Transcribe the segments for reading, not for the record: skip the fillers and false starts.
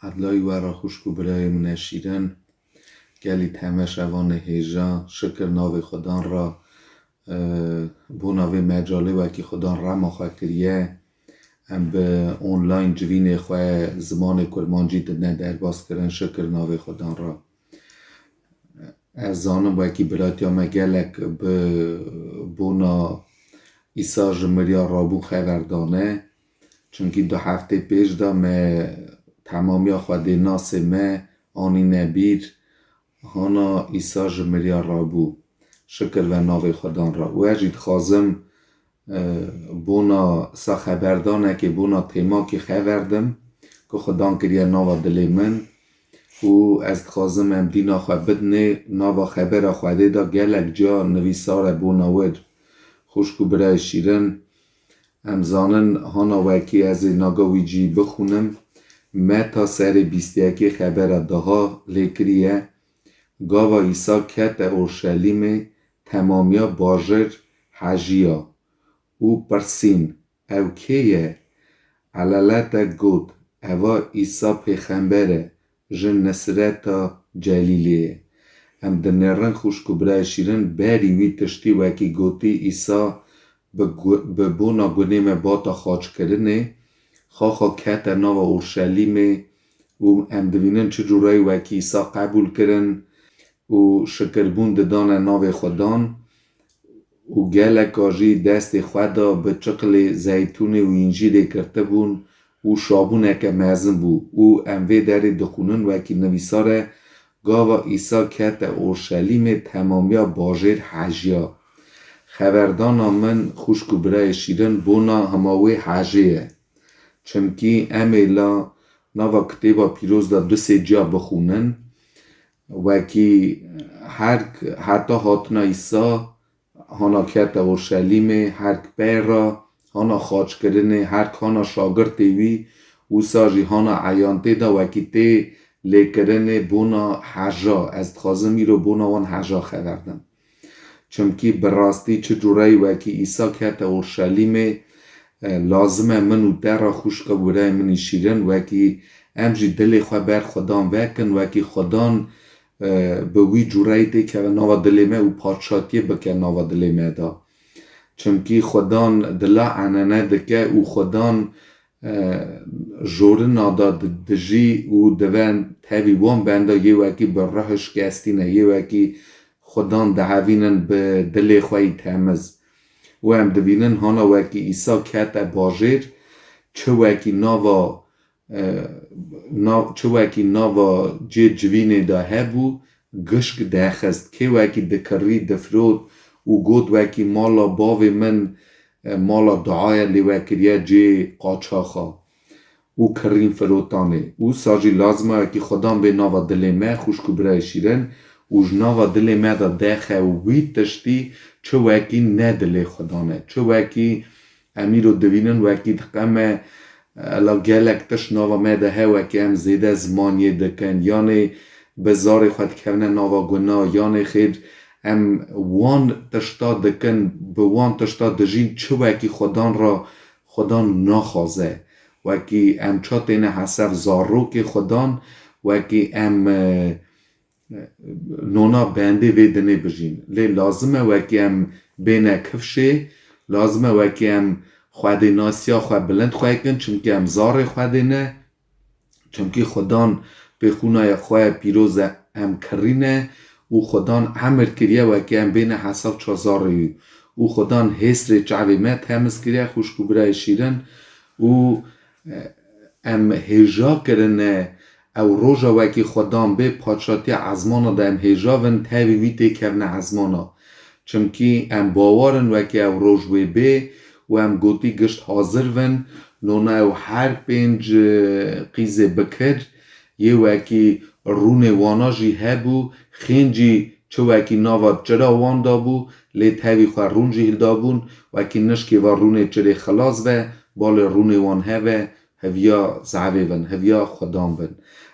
عدلای ورا خوشکو برای من شیرن گلی تمش روان هیجان شکر ناو خدان را بو ناو مجاله و که خدان را مخواه کریه ام به اونلاین جوین خواه زمان کرمانجی دنه در باز کرن شکر ناو خدان را از زانم با که براتی ما گلک به بونا ایسا جمریا رابو خبردانه چونکه 2 هفته پیش دا ما تمامی خواده ناس ما آنی نبیر هانا ایسا جمریا رابو شکر و ناو خدان را و اجید خوازم بونا سا خبردانه که بونا تیما که خبردم که خدان کریا ناو دلی من و از خوازم ام دینا خواه بدنه ناو خبر خواده دا گلک جا نویسار بونا ود خوشکو برای شیرن ام زانن هانا وکی از ناگاوی جی بخونم ما تا سر 21 خبر داها لیکریه گاوا ایسا کت اورشلیم تمامیا باجر حجیا او پرسین او کیه علالت گود اوا ایسا پیخنبره جن نصرتا جلیلیه ام دنرن خوشکو برای شیرن بری وی تشتی وکی گوتی ایسا به بونا گونیم باتا خاچ کرنه خواه کت ناو اورشلیم و ام دوینن چجورای وکی ایسا قبول کرن و شکربون ددان ناو خدان و گلک آجی دست خدا به چقل زیتون و انجیل کرده بون و شابونه که مزن بو و اموی در دخونن وکی نویساره گاوا ایسا کت اورشلیم تمامیا باجر حجیا خبردان من خوشکو برای شیرن بونا هماوی حجیه چمکی امیلا ناوا کتیبا پیروز دا 2-3 جا بخونن وکی حتی هاتنا ایسا هانا کت اورشلیم هر پیرا هانا خاچ کرنه هر هانا شاگرد تیوی و ساجی هانا عیانته دا وکی تی لیکرنه بونا حجا از خازمی رو بونا وان حجا خبردم چمکی براستی چجورای وکی ایسا کت اورشلیم لازمه منو در خوشکا برای منی شیرن وکی امجی دل خواه بر خدان وکن وکی خدان به وی جورایی دی که ناوا دلیمه و پادشاتیه بکه ناوا دلیمه دا چمکی خدان دلا عنانه دکه و خدان جوره نادا دجی و دوان تاوی وان بنده یه وکی بر رهش گستینه یه وکی خدان دهوینن به دل خواهی تمز و هم دوینن هانا وکی ایسا کت باجر چه وکی ناوا جه جوینه دا هبو گشک دخست که وکی دکری دفرود و گود وکی مالا باوی من مالا دعای لیوکریه جه قاچاخا او کرین فروتانه او ساجی لازمه که خدام به ناوا دل ما خوشکو برای شیرن و ناوا دل ما دا دخه و وی تشتی چه وکی نه دل خدانه چه وکی امیرو دوینن وکی دقمه الا گلک تش ناوا ما ده وکی هم زیده زمانیه دکن یعنی بزار خود کنه ناوا گناه یعنی خیر ام وان تشتا دکن به وان تشتا دجین چه وکی خدان را خدان نخوازه وکی ام چاتین حسف زارو که خدان وکی ام نونا بنده ویدنه بجین لی لازمه وکی ام بینه کفشه لازمه وکی ام خواهده ناسیا خواه بلند خواه کن چونکه ام زار خواهده نه چونکه خدان به خونه خواه پیروز ام کرینه او خدان عمر کریه وکی ام بین حساب چازاره او خدان حسر چعوی مت همس کریه خوشکو برای شیرن او ام هجا کرنه او روژا وکی خدان به پادشاتی عزمانا دا ام هجا ون تاوی ویده کرنه عزمانا چمکی ام باوارن وکی او روژوی به و ام گوتی گشت حاضر ون نونه او هر 5 قیزه بکر یه وکی رونه وانا جی هبو خینجی چه وکی ناواد چرا وان دابو لی تاوی خواه رون جی دابون وکی نشکی و رونه چره خلاص و بال رونه وان هوا هویا زعوه ون هویا خدام ون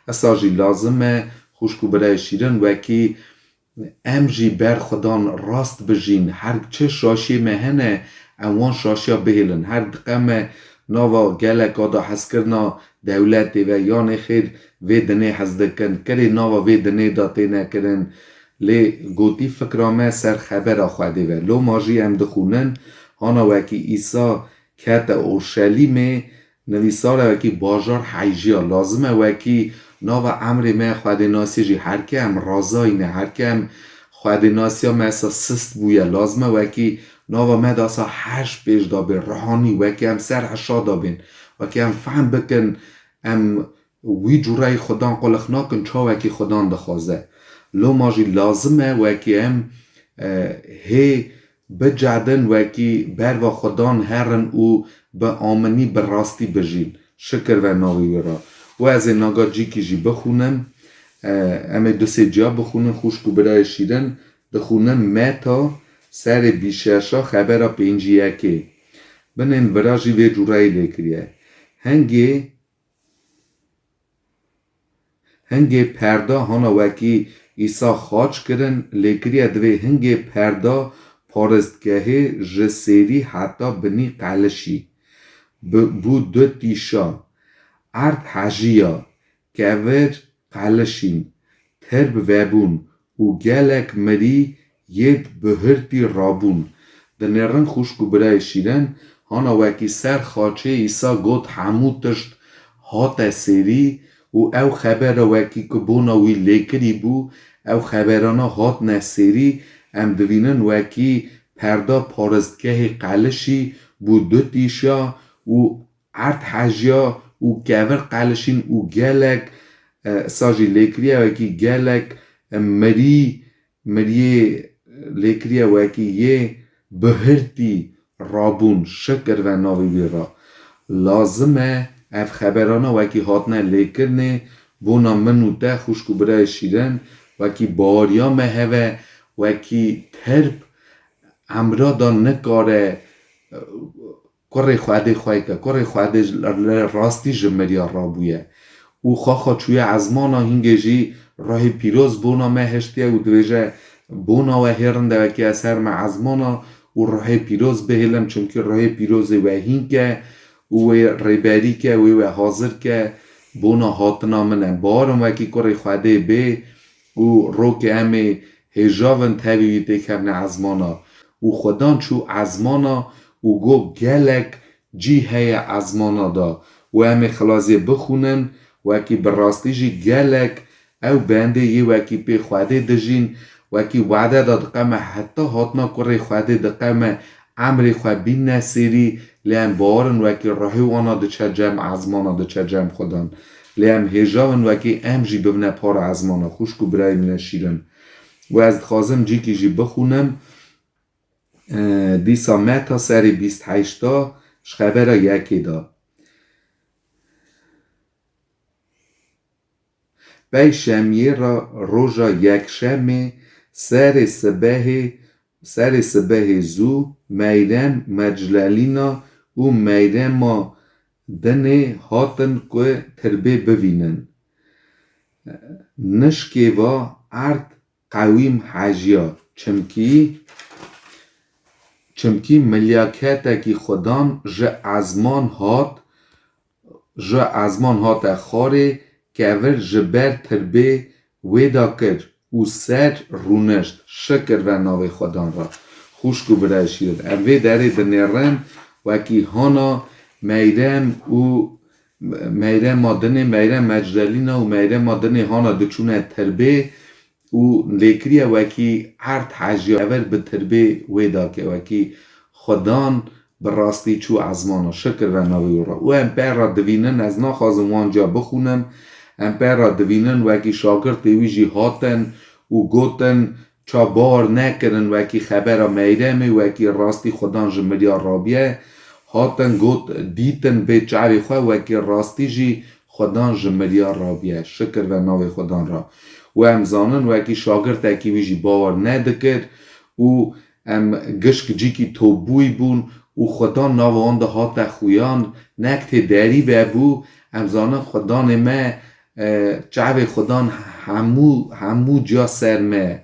اصلا جی لازمه خوشکو برای شیرن وکی ام جی بر خدان راست بجین هر چه شاشی مهنه اوان شاشیا بهلن هر دقمه ناوا گلک آدا حس کرنا دولت و یان خیر و دنه حزدکن کری ناوا و دنه داته نکرن لی گوتی فکرامه سر خبر خواده و لو ماجی هم دخونن هانا وکی ایسا کت اورشلیمه نویساره وکی باجار حیجیا لازمه وکی ناوا امر ما خواده ناسی جی هر که هم رازایی نه هر که هم خواده ناسی هم اصا سست بویه لازمه وکی ناوا ما داسا هش پیش دابین روحانی وکی هم سر حشا دابین وکی هم فهم بکن هم وی جورای خدان قلق ناکن چا وکی خدان دخوازه لو ماجی لازمه وکی هم هی بجعدن وکی بر و خدان هرن او به آمنی به راستی بجین شکر و ناوی را و از ناگا جی که جی بخونم امه دو سه جا بخونم خوشکو برای شیرن بخونم متا سر بیششا خبر پینجیه که بنین براجی و جورایی لیکریه هنگی پردا هانا وکی ایسا خاچ کرن لیکریه دوی هنگی پردا پارستگاهی جسیری حتی بنی قلشی بو دو تیشا ارد حجیا که قلشین ترب وبون و گلک مری ید بهرتی رابون دنیرن خوشکو برای شیرن هانا وکی سر خاچه ایسا گوت حموتشت هات سری و او خبر وکی که بوناوی لیکری بو او خبرانا هات نسری ام دوینن وکی پردا پارستگاه قلشی بو دو تیشا و ارد حجیا و گور قلشین و گلک ساجی لیکریه وکی گلک مری لیکریه وکی یه بهرتی رابون شکر و ناوی بیرا لازمه اف خبرانا وکی هاتنه لیکرنه بونا منو ده خوشکو برای شیرن وکی باریا مهوه وکی ترب امرا دا نکاره کره خواهده که کره خواهده راستی جمریا رابویه او خواه چوی ازمانا هنگه جی راه پیروز بونا مهشتیه و دویجه بونا و هرنده وکی از هر ازمانا و راه پیروز بهلم چونکه راه پیروز و هنگه و ریبری که و حاضر که بونا هاتنا منه بارم وکی کره خواهده به و رو که همه هجاون تاویده کرنه ازمانا و خدان چو ازمانا و گو گلک جی هی ازمانا دا و همه خلاصی بخونن وکی براستی جی گلک او بنده یه وکی پی خواهده دجین وکی وعده دا دقیمه حتی هاتنا کره خواهده دقیمه عمری خواه بین نسیری لیم بارن وکی راهی وانا ده چه جمع ازمانا ده چه جمع خودان لیم هجاون وکی ام جی ببنه پار ازمانا خوشکو برای منه شیرن و از خوازم جی که جی بخونم دیسا متا سری 28 شخبر یکی دا بی شمیه را روژا یک شمه سر سبه زو میرم مجللینا و میرم ما دنه هاتن که تربه بوینن نشکه و ارد قویم حجیا چمکی ملیاکت که خدان جه ازمان هات خاره که اول جبر تربه ویدا کرد و سر رونشت شکر و ناوی خدان را خوشکو برای شیرد اوی داره دنیرن وکی هانا میرم مادنه میرم مجدلینا و میرم مادنه هانا دچونه تربه و لیکریه وکی ارد حجی اول به تربه ویدا که وکی خدان براستی چو ازمانا شکر و ناوی را و امپر را دوینن از ناخوازم وانجا بخونم امپر را دوینن وکی شاگرد ویجی هاتن و گوتن چا بار نکرن وکی خبر میرمه وکی راستی خدان جمریا رابیه هاتن گوت دیتن به چعبی خواه وکی راستی جی خدان جمریا رابیه شکر و ناوی خدان را و ام زانن وکی شاگرد اکی ویجی باور ندکر و ام گشک جی کی توبوی بون و خدان ناوان ده هات خویان نکت دری ببو ام زانن خدان ما چعب خدان همو جا سرمه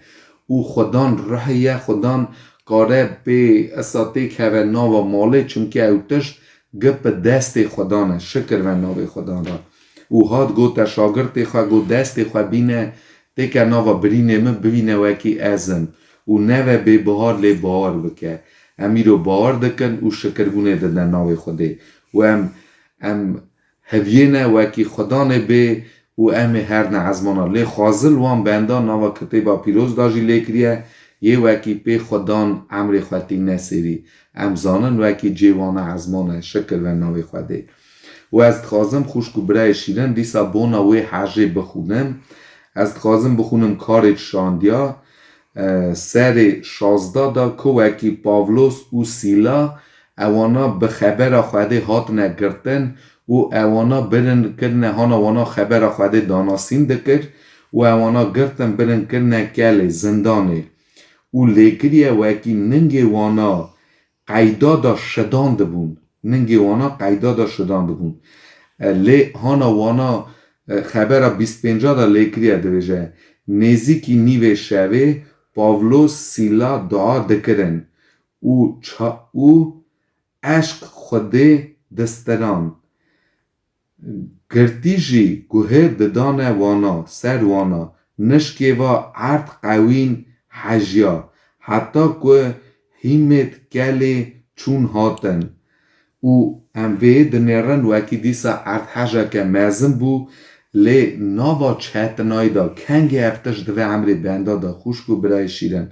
او خدان رحیه خدان کاره به اساتی که و ناو ماله چونکه اوتش گپ دست خدانه شکر و ناو خدان را او هاد گوتا شاگرد خواه گو دست خواه بینه تکر ناوا برینه من ببینه وکی ازم او نوه به بهار لی بهار بکه امی رو بهار دکن او شکرگونه دادن ناوی خوده و ام هفینه وکی خدا نبه و ام هر نه ازمانا لی خوازل وان بندان ناوا کتیبا پیروز داجی لی کریه یه وکی پی خدان عمر خواهی نسیری ام زانن وکی جیوانه ازمانه شکر و ناوی خوده و از تخازم خوشکو برای شیرن دیسا بونا وی حجه بخونم از تخازم بخونم کارت شاندیا سر 16 دا که وکی پاولوس و سیلا اوانا به خبر خواهده هات نگرتن و اوانا برن کرنه هانا وانا خبر خواهده داناسین دکر و اوانا گرتن برن کرنه کل زندانه و لیکریه وکی ننگی وانا قیدا دا شدان دبون ننگی وانا قیدا دا شدان دبون لی هانا وانا خبر 25 دا لیکریه دویجه نزیکی نیوه شوه پاولوس سیلا دعا دکرن او عشق خوده دستران گرتیجی گوهر ددانه وانا سر وانا نشکه و عرض قوین حجیا حتی که هیمت گلی چون هاتن او اموه دنیرن وکی دیسا عرض حجا که مزم بو لی ناوا چهتنای دا کنگی افتش دوه عمری بنده دا خوشکو برای شیرن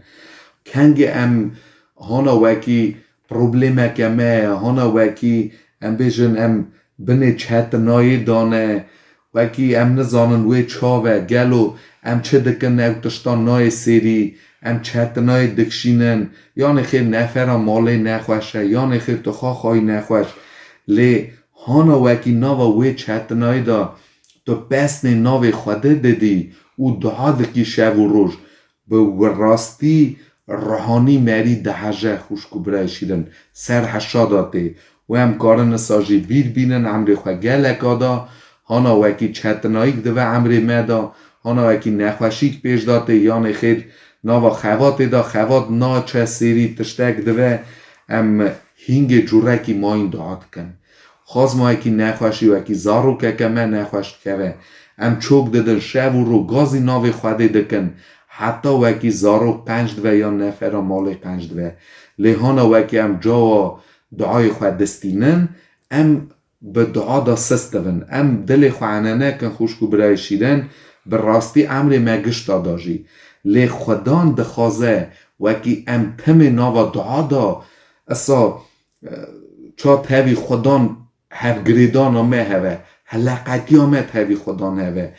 کنگی ام هانا وکی پروبلیمه که مه هانا وکی ام بیشن ام بنی چهتنای دانه وکی ام نزانن وی چاوه گلو ام چه دکن اوتشتان نای سیری ام چهتنای دکشینن یعنی خیر نفر مالی نخوشه یعنی خیر تخوا خواهی نخوش لی هانا وکی ناوا وی چهتنای دا تو پسن ناوی خوده دیدی او دعا دکی شب و روش به راستی روحانی مری دهجه خوشکو برای شیرن سر حشاداته و هم کارن ساجی بیر بینن عمری خواه گلک آدا هانا وکی چهتنایک دوه عمری مدا هانا وکی نخوشیک پیش داته یعنی خیر ناوا خوات دا خوات نا چه سیری تشتک دوه ام هینگ جورکی ماین دعات کن خواست ما اکی نخوشی و اکی زارو که من نخوشت که ام چوک دادن شب و رو گازی ناوی خواده دکن حتی و اکی زارو پنج دوه یا نفر مال پنج دوه لیهانا و اکی ام جا دعای خواه دستینن ام به دعا دا سستون ام دل خواننه کن خوشکو برای شیرن به راستی امر مگشت داجی لی خودان دخوازه و اکی ام تم ناوا دعا دا اصا چا تاوی خودان هفگریدان آمه هوه حلقاتی آمه تاوی خودان هوه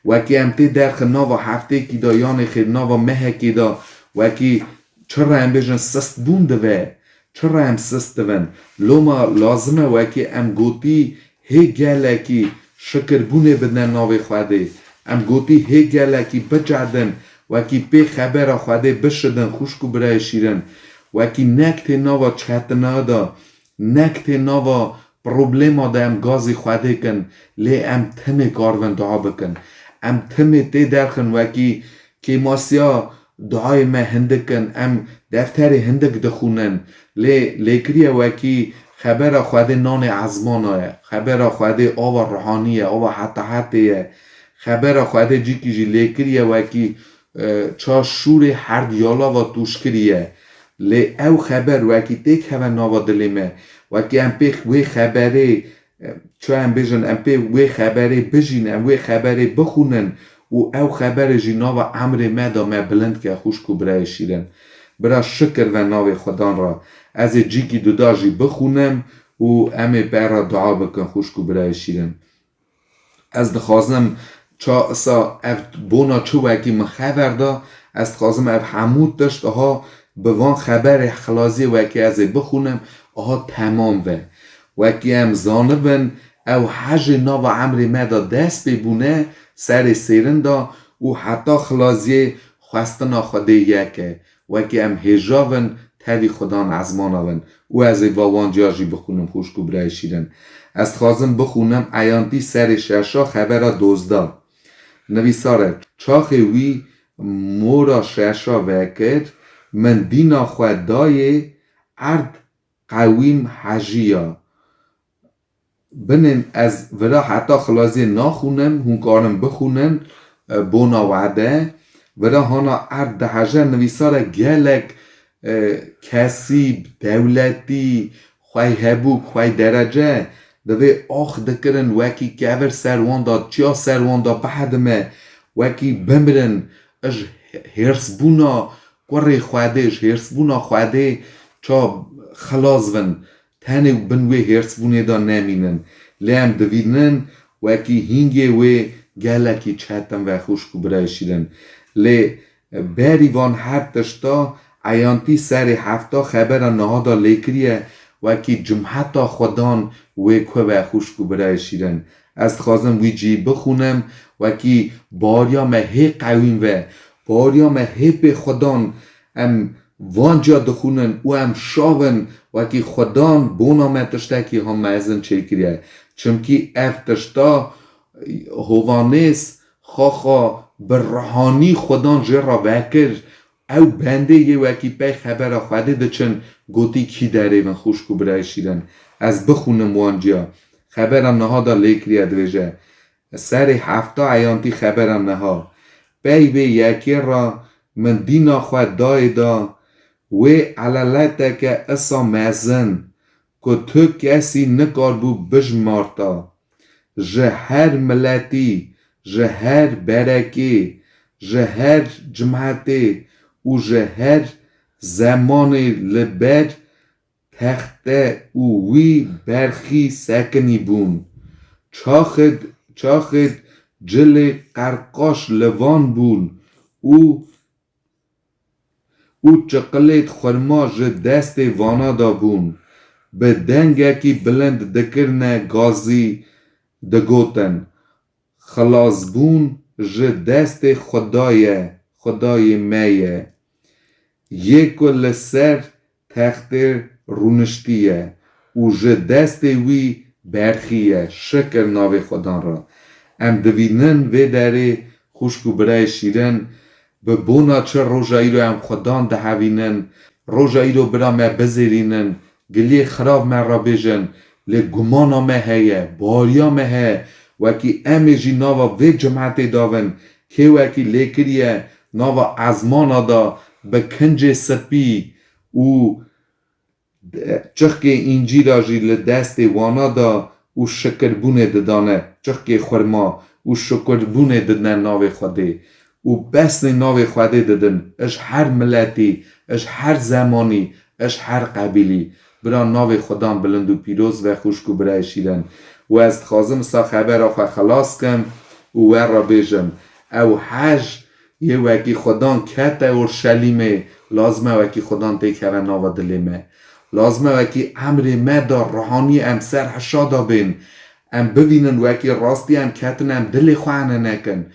وکی امتی درخ ناوا هفته کی دا یان خیر ناوا مه کی دا وکی چرا ام بیجن سست بونده و چرا ام سست ون لوما لازمه وکی ام گوتی هی گلکی شکر بونه بدن ناوی خواده ام گوتی هی گلکی بجعدن وکی پی خبر خواده بشدن خوشکو برای شیرن وکی نکت ناوا چهتنا دا نکت ناوا پروبلیما دا ام گازی خواده کن لی ام تم کارون دعا بکن ام تم تی درخن وکی که ماسیا دعای ما هندکن ام دفتر هندک دخونن لی کریه وکی خبر خواده نان عزمانه خبر خواده آوا روحانیه آوا حتیه خبر خواده جی کی جی لی کریه وکی چا شور هر دیالا و توش کریه لی او خبر وکی تک هوا ناوا دلیمه وکی ام پیخ وی خبره چو ام بیجن ام پیخ وی خبره بجین ام وی خبره بخونن و او خبره جی ناوا عمر مدا ما بلند که خوشکو برای شیرن برای شکر و ناو خدان را از جی کی دودا جی بخونم و ام برا دعا بکن خوشکو برای شیرن از دخوازم چا اصا اف بونا چو وکی مخبر دا از دخوازم اف حمود داشت ها به وان خبر خلاصی وکی از بخونم آها تمام وکی هم زانبن او حج ناو عمر مدا دست ببونه سر سیرن دا و حتی خلاصی خواستنا خوده یکه وکی هم هجاون تاوی خدان عزماناون و از واوان جاجی بخونم خوشکو برای شیرن از خوازم بخونم ایانتی سر ششا خبر دوزدا نویساره چاخ وی مورا ششا وکر من دینا خود دای ارد قویم حجیا بنن از ودا حتی خلاصی نخونن هون کارم بخونن بونا وعده ودا هانا ارد حجر نویسار گلک کسیب دولتی خواه هبو خواه درجه دوی آخ دکرن وکی که سروان دا چیا سروان دا بعدمه وکی بمرن اش هرس بونا قره خوادهش هرس بونا خواده چا خلاص ون تنه بنوی هرس بونه دا نمینن لیم دویدنن وکی هینگه وی گلکی چهتن و خوشکو برای شیرن لی بریوان هر تشتا ایانتی سر هفتا خبر نهادا لیکریه وکی جمعتا خودان وی که و خوشکو برای شیرن از خوازم وی جی بخونم وکی باریا مهی قویم و باریا مهی به خودان ام وانجا دخونن و ام شاون وکی خودان بونا تشتا که هم مازن چه کریه چمکی افتشتا هوانیس خاخا برهانی خودان جرا وکر او بنده یه وکی پی خبر خواده ده چن گوتی کی داره و خوشکو برای شیرن از بخونم وانجا خبرم نها دا لیکریه دویجه سر هفته ایانتی خبرم نها پی وی یکی را من دینا خواه دای دا وی علالته که اصا مزن که تو کسی نکار بو بجمارتا جه هر ملتی جه هر برکی جه هر جمعتی و جه هر زمان لبر تخته او وی برخی سکنی بون چاخد جل قرقاش لوان بون او چقلت خرما جه دست وانا دا بون به دنگه کی بلند دکرنه گازی دگوتن خلاص بون جه دست خدای میه یکو لسر تخت رونشتیه و جه دست وی برخیه شکر ناوی خدان را ام دوینن وی داره خوشکو برای شیرن به بونا چه روژایی رو ام خدان ده هوینن روژایی رو برا ما بزیرینن گلی خراب ما را بیجن لی گمانا ما هیه باریا ما هیه وکی امی جی ناوا وی جمعت داون که وکی لیکریه ناوا ازمانا دا به کنج سپی و چخی اینجی را جی لدست وانا دا و شکر بونه ددانه چخی خورما و شکر بونه ددن ناوی خوده و بسن ناوی خوده ددن اش هر ملتی اش هر زمانی اش هر قبیلی برا ناوی خودان بلند و پیروز و خوشکو برای شیرن و از خازم سا خبر آخوا خلاص کم و را بیجم او حج یه وکی خودان کت اورشلیمه لازمه وکی خودان تیکه و ناوا دلیمه لازمه وکی امر مدا روحانی ام سر حشادا بین ام ببینن وکی راستی ام کتن ام دل خوانه نکن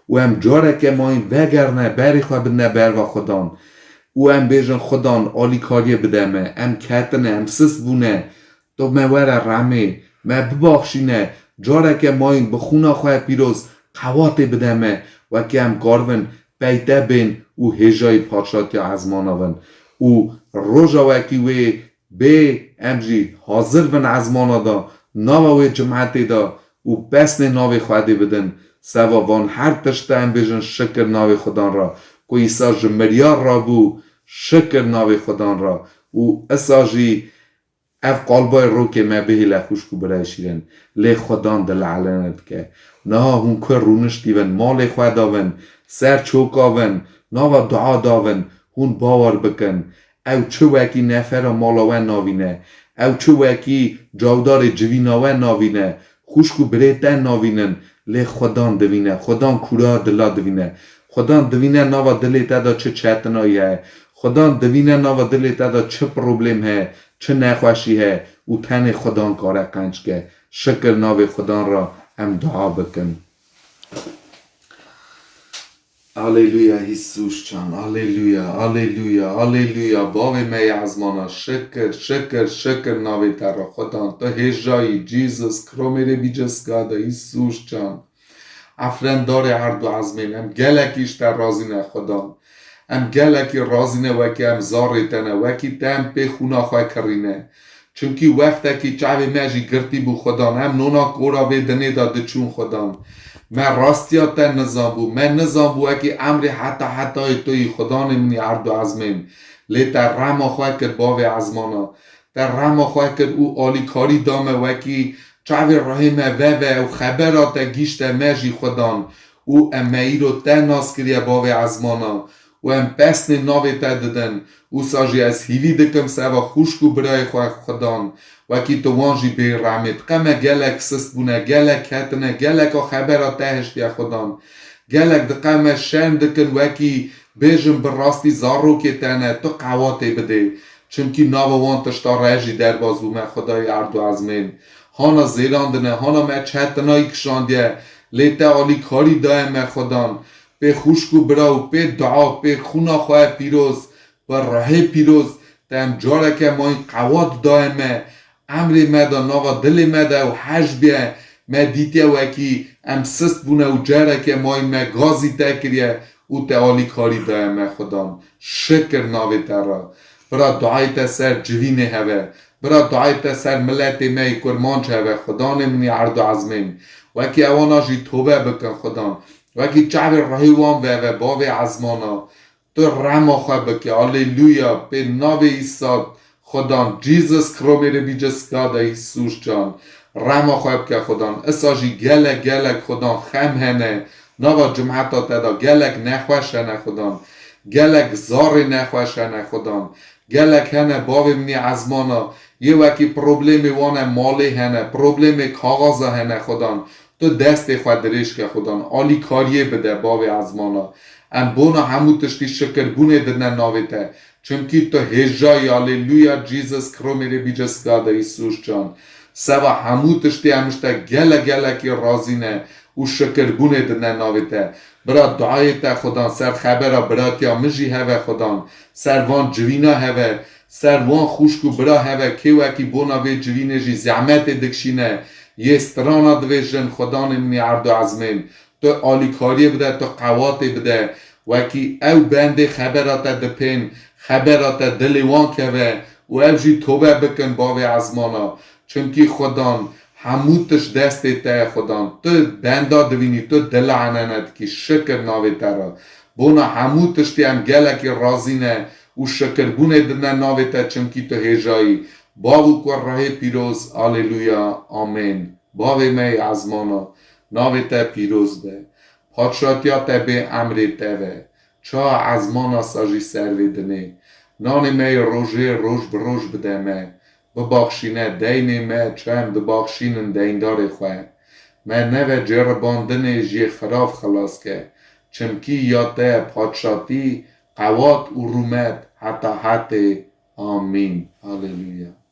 و ام جاره که ما این وگرنه بری خواه بدنه بر و خودان و ام بیجن خودان آلی کاریه بدمه ام کتنه ام سس بونه تو موره رمه ما بباخشینه جاره که ما این بخونه خواه پیروز قواته بدمه و که ام گارون بیته بین و هجای پادشاتی ازماناون و روژا وکی وی به امجی حاضر ون ازمانا دا ناوا وی جمعتی دا و بسن ناوی خواهده بدن سوا وان هر تشته ام بیجن شکر ناوی خودان را که ایسا جمریار را بو شکر ناوی خودان را و اساجی اف قلبای رو که ما بهی لخوشکو برای شیرن لی خودان دل علنت که نه هون که رونشتی ون مال خواه داون سر چوکا ون ناوا دعا داون هون باور بکن او چه وکی نفر مالاون ناوینه او چه وکی جاودار جویناون ناوینه خوشکو بریتن ناوینن لی خودان دوینه خودان کورا دلا دوینه خودان دوینه ناوا دلیت دا چه چتنایی هی خودان دوینه ناوا دلیت دا چه پروبلم هی چه نخوشی هی او تن خودان کاره کنج که شکر ناوی خودان را هم دعا بکن آلیلویا هیسوش چان آلیلویا آلیلویا آلیلویا باوی می ازمانا شکر شکر شکر ناوی تر خودان تو هجایی جیزس کرومیره بیجس گادا هیسوش چان افرن داره هر دو ازمین هم گلکیش در رازینه خودان هم گلکی رازینه وکی هم زاریتنه وکی تم پی خونا خواه کرینه چونکی وقتی که چاوی مجی گرتی بو خدا هم نونا کورا وی دنه داده چون خدا من راستیات نظام بو من نظام بو اکی امری حتی توی خدا نمینی عرض و عزمین لی در رما خواه کرد باوی عزمانا در رما خواه کرد او آلی کاری دامه وکی چاوی رحمه و خبرات گیشت مجی خدا او امی رو ناس کریه باوی عزمانا و ام پسن ناوی ددن او ساجی از هیوی دکم سوا خوشکو برای خواه خدان وکی تو وانجی بی رحمت قمه گلک سست بونه گلک هتنه گلک خبرات تهشتی خدان گلک دقمه شن دکن وکی بیجم براستی زارو که تنه تو قواتی بده چونکی ناو وان تشتا رجی در بازو من خدای عرض و عزمین هانا زیراندنه هانا من چهتنایی کشاندیه لیتا آلی کاری دائم خدان به خوشکو براو به دعا به خونا خواه پیروز و راه پیروز تم جاره که ما این قوات دائمه امری مدا ناوا دل مدا و حج بیه ما دیتیه و اکی ام سست بونه و جاره که ما این ما گازی تکریه او تعالی کاری دائمه خدان شکر ناوی ترا برا دعای تا سر جوینه هوه برا دعای تا سر ملت می کرمانچ هوه خدا نمینی عرض و عزمین وکی اوانا جی توبه بکن خدان وکی چعب رهیوان و باوی عزمانا تو رما خواه بکی هاللویا به ناو ایساد خدان جیزس کرومی رو بی جسکاده ایسوش جان رما خواه بکی خدان اساجی گلک خدان خم هنه ناوا جمعتا تدا گلک نخوش هنه خدان گلک زار نخوش هنه خدان گلک هنه باوی منی عزمانا یه وکی پروبلمی وانه مالی هنه پروبلمی کاغاز هنه خدان تو دست خود درش که خدان آلی کاریه بده باوی عزمانا ام بونا همو تشتی شکر بونه دنه ناویته چونکی تو هجای هاللویا جیزس کرومی ری بیجس گاده ایسوش جان سوا همو تشتی همشته گلکی رازینه و شکر بونه دنه ناویته برا دعایت خدان سر خبره براتیا مجی هوه خدان سر وان جوینا هوه سر وان خوشکو برا هوه که وکی بونا وی جوینه جی زعمت دکشینه یه استرانا دویجن خدا نمینی عرض و عزمین تو آلیکاری بده تو قواتی بده وکی او بنده خبرات دپین خبرات دلیوان که و او جی توبه بکن باوی عزمانا چونکی خدان هموتش دستی تا خدان تو بنده دوینی تو دل عنانت کی شکر ناوی ترا بونا هموتش تی هم گلکی رازینه و شکر بونه دنه ناوی تا چونکی تو هجایی باو کور راه پیروز هاللویا آمین باوی می عزمانا ناوی تا پیروز به پادشاتیا تا به امری تا به چا عزمانا ساجی سروی دنه نانی می روش بروش بده می بباخشینه دینی می چند بباخشینن دیندار خواه می نوه جرباندن جی خراف خلاص که چمکی یا تا پادشاتی قوات و رومت حتی آمین هاللویا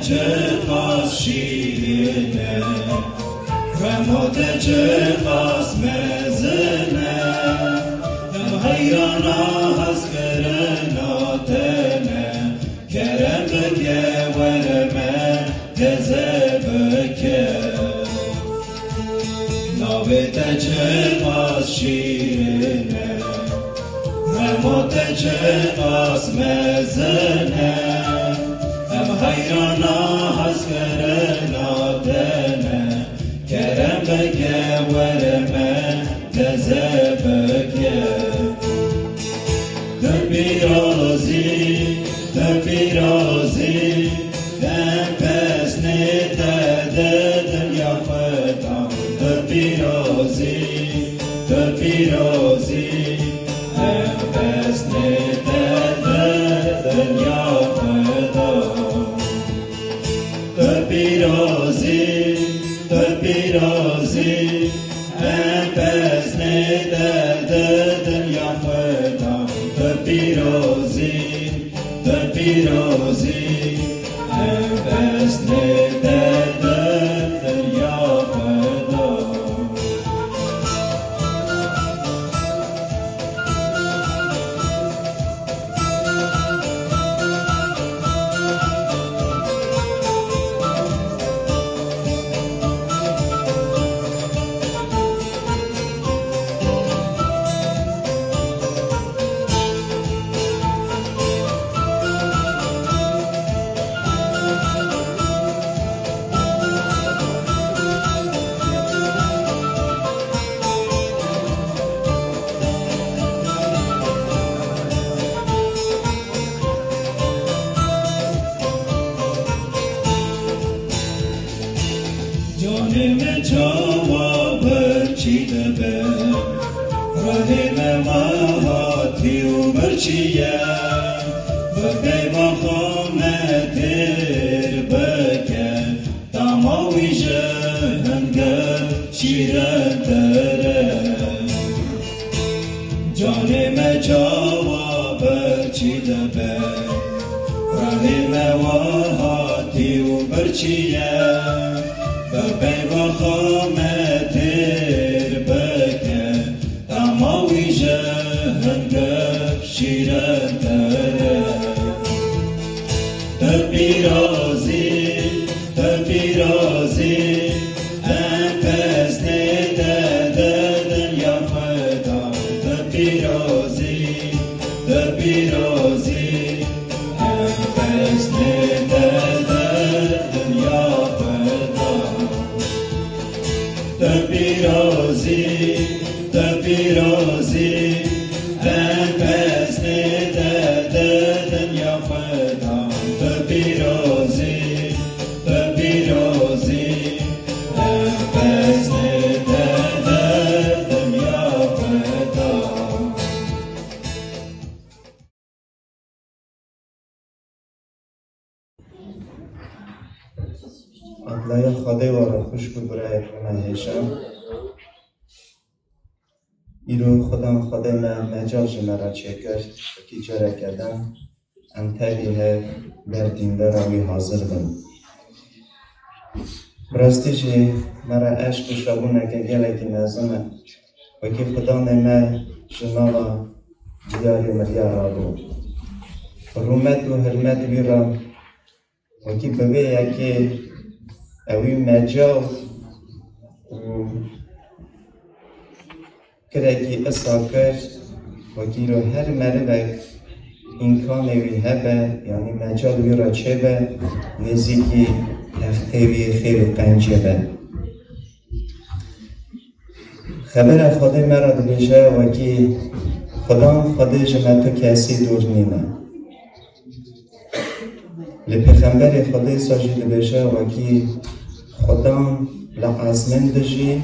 جهاز شیرینه رموت جهاز مزنه هم حیرانا هز کرناتنه کرم بگه ورمه گزه بکه نویت جهاز شیرینه رموت جهاز مزنه هم حیرانا هز کرناتنه کرم بگه ورمه گزه بکه در بیرازی در پس نیده دنیا خودم در بیرازی در پس نیده دنیا خودم در بیرازی پس نیده دنیا خودم در بیرازی پس نیده دنیا خودم جانم جواب چیده به رحم مهاتی و برچیه و بیوا خامتر بکن دماوی جهنگر شیرن دره جانم جواب چیده به رحم مهاتی و برچیه و بیوا خامتر بکن دماوی جهنگر شیرن دره در بیرازی ام پس نیده دنیا خودم در بیرازی ام پس نیده دنیا خودم در بیرازی ام پس نیده دنیا خودم در بیرازی ام پس نیده دنیا خودم Adlaya خاده وارا خوش بگره کنه هیشم ایرو خودم خاده مجاج مرا چکر که جره کردم انتبیه در دیندار آوی حاضر بم براستیشی مرا عشق شابونه که گله که نزمه و که خدا نمه جنالا دیاری مریا را بود رومت و حرمت بیرا و که ببه یکی اوی مجاو و کرکی اساکر و که رو هر مروک امکان وی هبه یعنی مجال وی را چه به نزیکی هفته وی خیر و پنجه به خبر خدا مرا دبیشه و که خدا خدا جمعتو کسی دور نیمه لپیغمبر خدا ساجی دبیشه و که خدا لعظمن دجی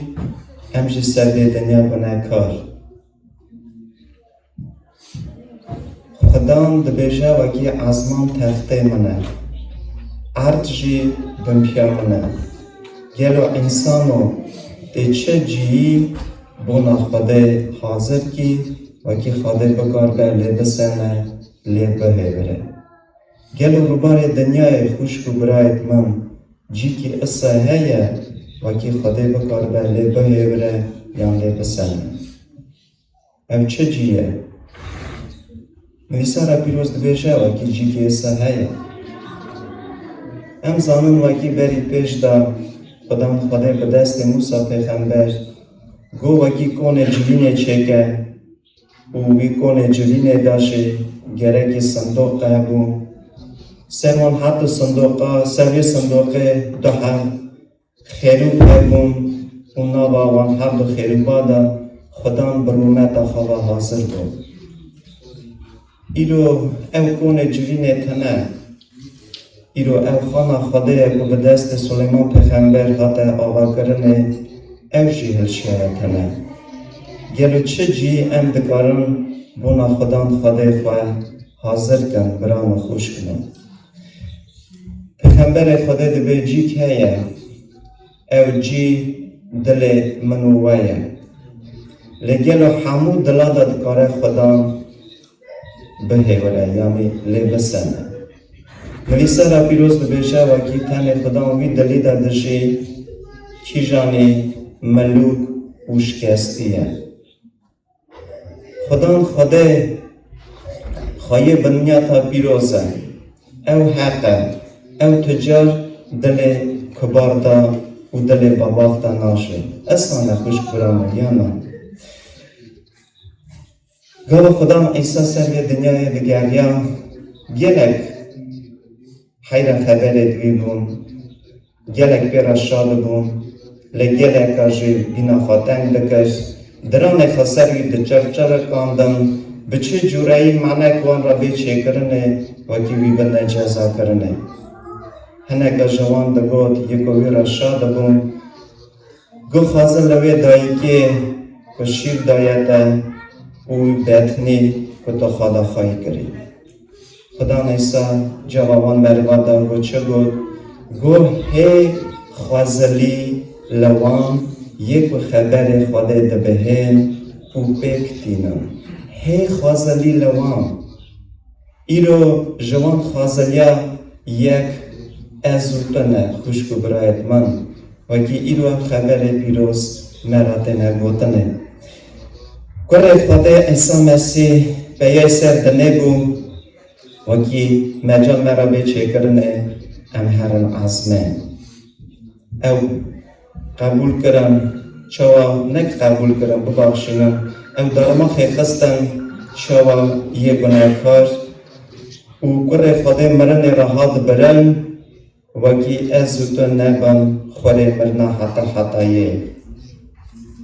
همجی سر دنیا کنه کار خدا دبیشه و که عظمان تخته منه عرض جی بمپیا منه گلو انسانو ده چه جی بونا خدا حاضر کی و که خدا بگار به لی بسنه لی بهیوره گل روبار دنیای خوشک و برایت من جی که اصا هیا وکی خدا بکار به لی بره یان لی بسنه او چه جیه؟ نویسارا پیروز دویشه وکی جی که اصا هیا ام زانن وکی بری پیش دا خدا به دست موسی پیغمبر گو وکی کنه جوینه چکه و وی کنه جوینه داشه گرکی صندوق بو سرمان حتی صندوقا سوی صندوقه دو هم خیروب بون اونا با وان هم دو خیروبا دا خدام برومت خواه حاضر بود ایرو او کنه جوینه تنه ایرو او خانه خدای که به دست سلیمان پیغمبر حتی آقا کرنه او جیهل شیعه کنه گلو چه جی ام دکارن بونا خدان خدای خواه حاضر کن بران خوش کنن پیغمبر خدا دبی جی که او جی دل منووه لگلو همو دلادا دکاره خدا بهوره یعنی لبسنه ملیسا را پیروز دبیشه وکی تن خدا وی دلیده دشی کی جانی ملوک و شکستیه خدا خواهی بنیا تا پیروزه او حقه او تجار دل کبار دا و دل باباق دا ناشه اصلا نخوش برامه یا نه گل خدا عیسی سر دنیای دگریا گلک حیر خبر دوی بون گلک پیرا شاد بون لگلک آجی بینا خاتنگ دکش دران خسری دچرچر کاندن به چه جورایی معنی کوان را به چه کرنه و کیوی بنده جزا کرنه هنگا جوان دگوت یکوی را شاد بون گو خازن لوی دایی که شیر دایتا اوی بیتنی که تو خدا خواهی کری خدا نیسا جوابان مروان دا گو چه گو هی خوازلی لوان یک خبر خدا دبهن و بکتینم هی خوازلی لوان ایرو جوان خوازلیا یک ازوتنه خوشکو برایت من وکی ایرو خبر پیروز مراتنه گوتنه کره خدا عیسی مسیح به یه سر دنه بو وکی مجال مرا به چه کرنه ام هرن عزمه او قبول کرم چوا نک قبول کرم ببخشینم او درما خستن چوا یه گناهکار و کره خدا مرن راحت برن وکی ازوتو نبن خوره مرنا حتایه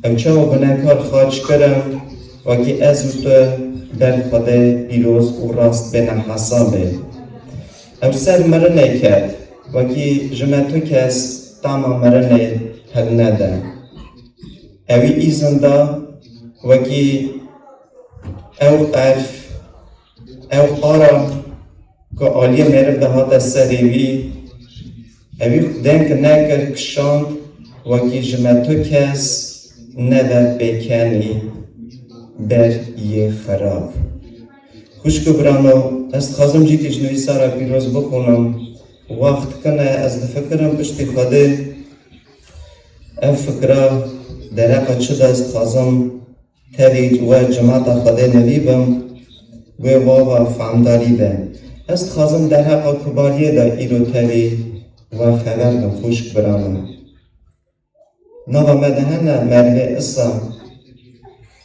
او چوا گناهکار خاچ کرم وکی ازوتو در خدا پیروز و راست بنا حسابه او سر مرنه کرد وکی جمعتو کس تاما مرنه هل نده اوی ایزن دا وکی او قرف او قارا که آلی مرف ده هات سریوی اوی خودن که نکر کشاند وکی جمعتو کس نده بکنی بر یه خراب خوشکو برانو از خازم جی که جنوی سارا پیروز بخونم وقت کنه از دفکرم پشتی خوده ام فکره درقه چه دست خازم ترید و جماعت خوده نویبم و واقع فهمداری بم است خازم درقه کباریه دا ایرو ترید و خبرم خوشک برانم نوا مدهنه مرمه اصلا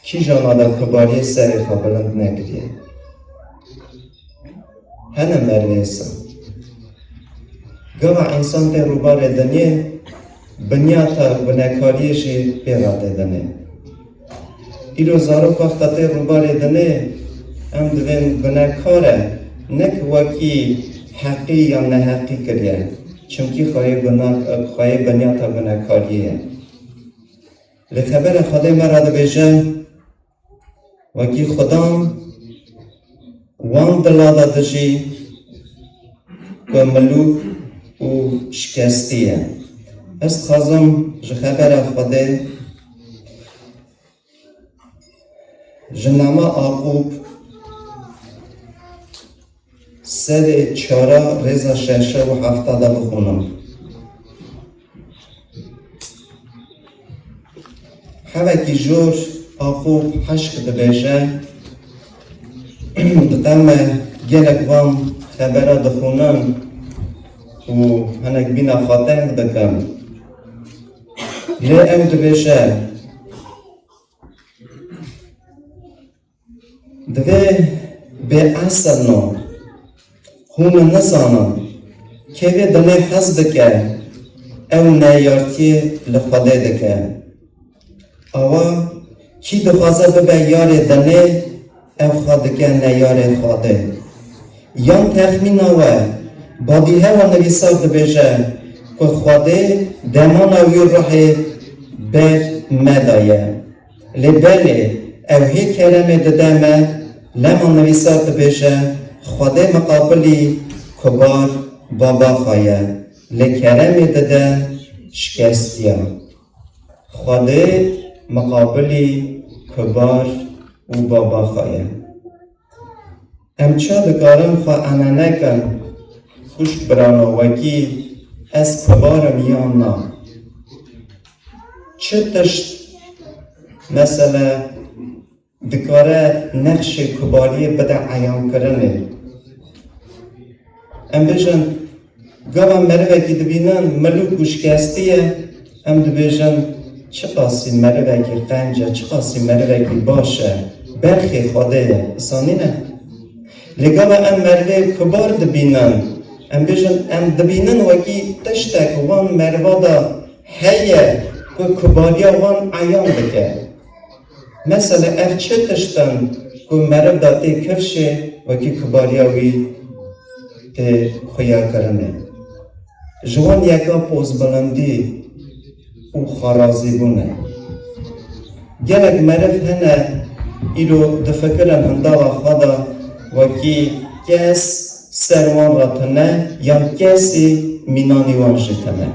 کی جانا دا کباریه سری خوابلند نگریه هنه مرمه اصلا گوه انسان ده روبار دنیه بنیاتا بناکاریشی پیراته دنه ایرو زارو کاختاته روبار دنه ام دوین بناکاره نک وکی حقی یا نه حقی کریه چونکی خواهی بنیاتا بناکاریه لخبر خدا مراد بیجه وکی خدام وان دلادا دجی که ملوک و شکستیه است خازم خبر خدا جنما آقوب سر چارا رزا ششه و هفته دا بخونم. حوکی جور آخو حشق دبیشه دقم گلک وان خبره دخونم و هنک بینا خاطنگ دکم لی ام دبیشه دوی به اصل نو هم نزانم که وی دنه حز دکه او نیارتی لخواده دکه آوا کی دخوازه ببه یار دنه او خواده که نیار خواده یان تخمین آوه بادیه و نویسار دبیجه که خواده دمان اوی راه بر مدایه لبله او هی کرمه ددمه لما نویسار دبیجه خواده مقابلی کبار بابا خواهی لکرمه دده شکستیا خواده مقابلی کبار و بابا خواهی امچا دکارم خواه انانکن خوش برانو وکی از کبارم یا نا چه تشت مثلا دکاره نقش کباری بده عیان کرنه ام بجن گاوا مروه که دبینن ملوک و شکستیه ام دبیجن چه قاسی مروه که قنجه چه قاسی مروه که باشه برخی خواده اسانی نه لگاوا ام مروه کبار دبینن ام بجن ام دبینن وکی تشتک وان مروه دا هیه که کباریا وان عیان بکه مثلا اف چه تشتن که مروه دا تی کفشه وکی کباریا وی تی خویا کرنه جوان یکا پوز بلندی او خارازی بونه گلک مرف هنه ایرو دفکرن هنداغا خدا وکی کس سروان را تنه یا کسی مینانی وان شتنه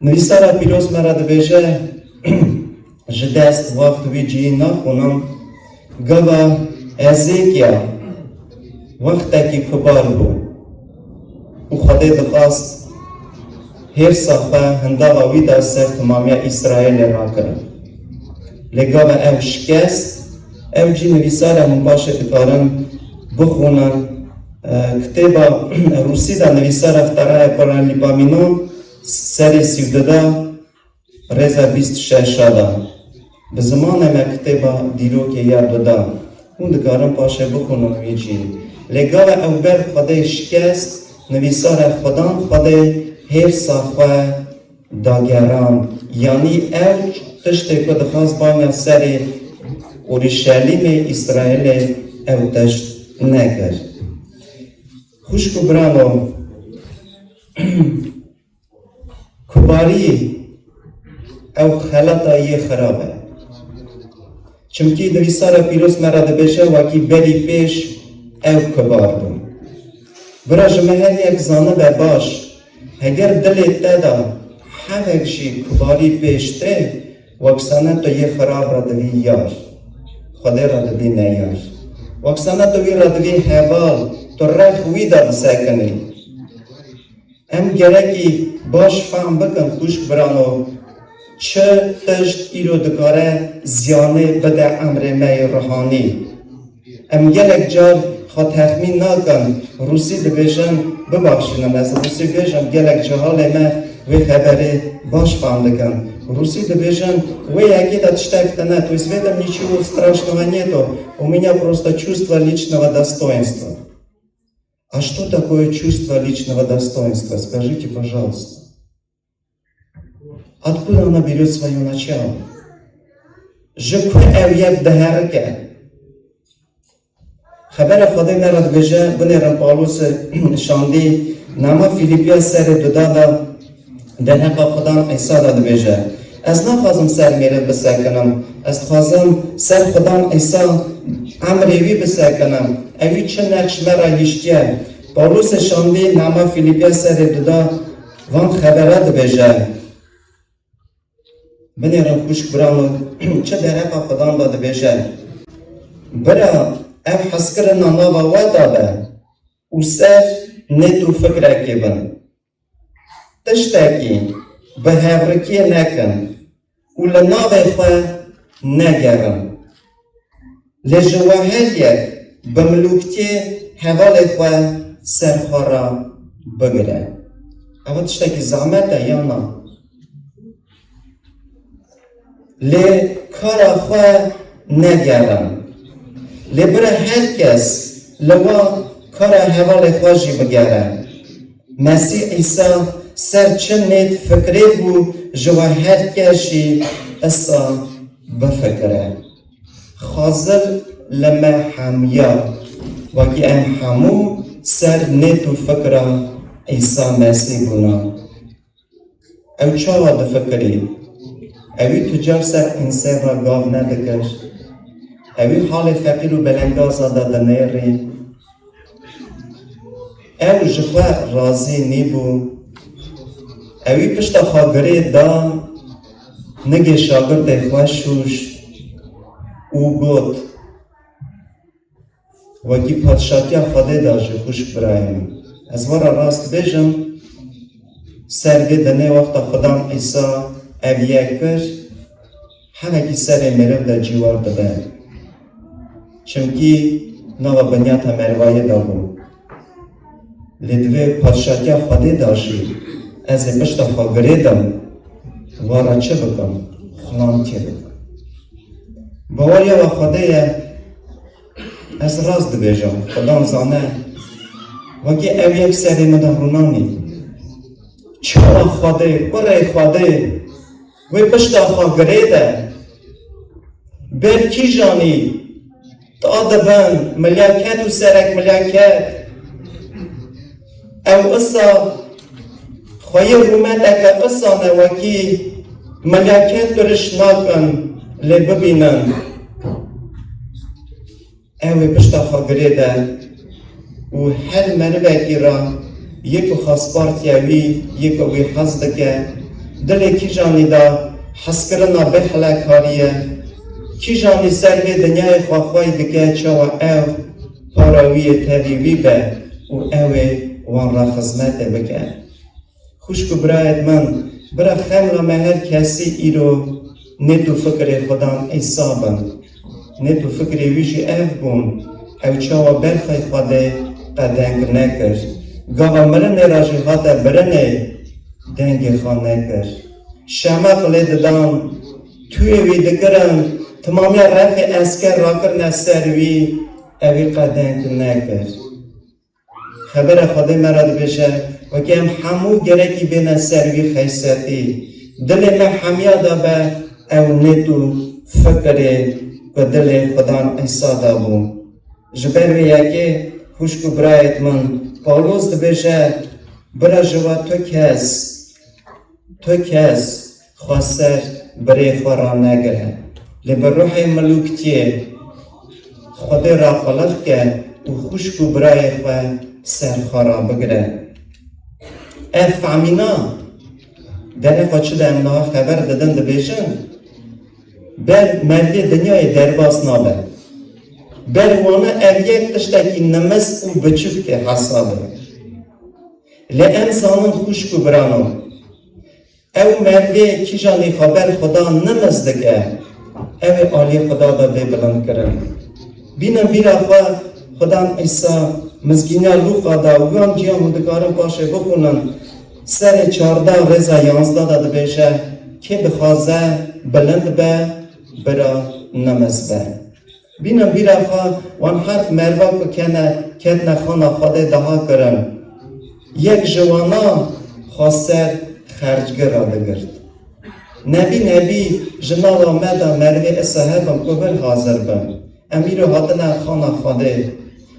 نویسارا پیروز مرا دبیجه جدست وقت وی جی نخونم گوا ازیکیا وقتا که کبار بود او خدا دخواست هر صحبه هنداغا وی دا سر تمامی اسرائیل را کرد لگاو او شکست او جی نویسار من باشه دکارن بخونن کتابا روسی دا نویسار افترای پرالیپامینون سر 17 رزا 26 دا به زمان ما کتابا دیرو که یاد دادم اون دکارن باشه بخونن وی جی لگاو او بر خدا شکست نویسار خدا هر صحبه داگران یعنی او تشتی که دخواست بانگ سر اورشلیم اسرائیل او تشت نکرد خوشکو برانو کباری او خلطا یه خرابه چمکی نویسار پیروز مرد بشه وکی بری پیش او کبار بون برا جمهر یک زانه باش اگر دلت دادا همکشی کباری پیشته وکسانه تو یه خراب را دوی یار خدا را دوی نیار وکسانه تو وی را دوی حوال تو رخ وی داد سکنی ام گرکی باش فهم بکن خوش برانو چه تشت ایرو دکاره زیانه بده امر می روحانی ام گلک جار خواه تخمین نکن روسی دبیشن ببخشینم از روسی بیشم گلک جهال ما وی خبری باش فهم دکن روسی дебежан, вы який-то читать-то, то есть в этом ничего страшного нету, у меня просто чувство личного достоинства. А что такое чувство личного достоинства? Скажите, пожалуйста. Откуда оно берет свое начало? Je peux être дагерке. خبر خدا نرد بجه بنیرم پالوس شاندی نما فیلیپیا سر دادا در حق خدا عیسی داد بجه از نخواستم سر میره بسکنم از خواستم سر خدا عیسی امریوی بسکنم اوی چه نقش مرا هیشتیه پالوس شاندی نما فیلیپیا سر دادا وان خبرات بجه بنیرم خوش برانو چه در حق خدا داد بجه برا ev heskirina nava we dabe û ser net û fikrekê bin. Tiştekî bi hevrikiyê nekin û li navê xwe negerin. Lê ji weheliyek bi milûkitiyê hevalê xwe serxwara bigire. Ev tiştekî zehmet e yan na? Lê kara xwe negerin. Lê bire her kes li we kara hevalê xwe jî bigere. Mesîh İsa ser çi nêt fikrê bû ji we her kes jî îsa bifikire. Xazir li me hemiya wekî em hemû ser nêt û fikra İsa Mesîh bûna. Ew çawa difikirî? Ewî tu car ser însê ra gav nedikir? Ewî halê feqîr û belengaza da dinêrî? Ew ji xwe razî nîbû? Ewî pişta xwagirê da nigê şagirdê xwe şûşt û got wekî padşatiya Xwedê da ji xwişk birayê min. Ez wara rast bêjim ser vê dinê wexta Xwedan İsa ev yek kir hemekî serê meriv de cîwar dibe. Çimkî nava binyata mervayê da bû. Lê divê padşatiya Xwedê da jî ez ê pişta xwagirê dim wara çi bikim? Xulantiye bikim. Baweriya we Xwedê ye ez rast dibêjim Xwedan zane wekî ev yek serê min de rûnanî. Çawa Xwedê, kurê Xwedê wê pişta xwagirê de ber kîjanî da dibin milyaket û serek milyaket. Ew îsa xweyê rûmeteke îsa ne wekî milyaket tiriş nakin lê bibînin. Ew ê pişta xwagirê de û her merivekî ra yek û xaspartiya wî yek û wî hez dike. Dilê kîjanî da hezkirina bêhelekarî ye. Kîjanî ser vê dinyayê xwexwayî dike çawa ew para wî yê tevî wî be û ew ê wan ra xizmetê bike. Xwişk û birayet min, bira xemla me her kesî îro nêt û fikrê Xwedan İsa bin. Nêt û fikrê wî jî ev bûn ew çawa berxê Xwedê qedeng nekir. Gava mirinê ra jî hate birinê dengê xwe nekir. Şemek lê didan tuyê wî dikirin timamiya refê esker rakirine ser wî evî qedeng nekir. Xebera Xwedê me ra dibêje wekî em hemû gerekî bêne ser wî xeysetî. Dilê me hemiya da be ew nêt û fikrê ku dilê Xwedan İsa da bû. Ji ber vê yekê xwişk û birayet min Pawlos dibêje bira ji we tu kes xwe ser birê xwe ra negire. Lê bi ruhê milûkitiyê Xwedê ra qiliq ke û xwişk û birayê xwe ser xwe ra bigire. Ev femîna derê xwe çi de em niha xeber didin dibêjin ber merdê dinyayê derbas nabe. Ber wane ev yek tiştekî nimis û biçûk tê hesabê. Lê em zanin xwişk û biranom ew merdê kîjanî xeber Xweda nimis dike ew ê aliyê Xweda da bê bilind kirin. Bînin bîra xwe Xwedan İsa mizgîniya Lûqa da û yan ciyan hûn dikarin paşê bixwînin serê 14 rêza 11 da dibêje kê dixwaze bilind be bira nimis be. Bînin bîra xwe wan her merva ku ketine xana Xwedê daha kirin. Yek ji wana xwe ser xercgir ra digirt. Nebî ji nava me da mervê îsa hebim ku bir hazir bim. Em îro hatine xana Xwedê.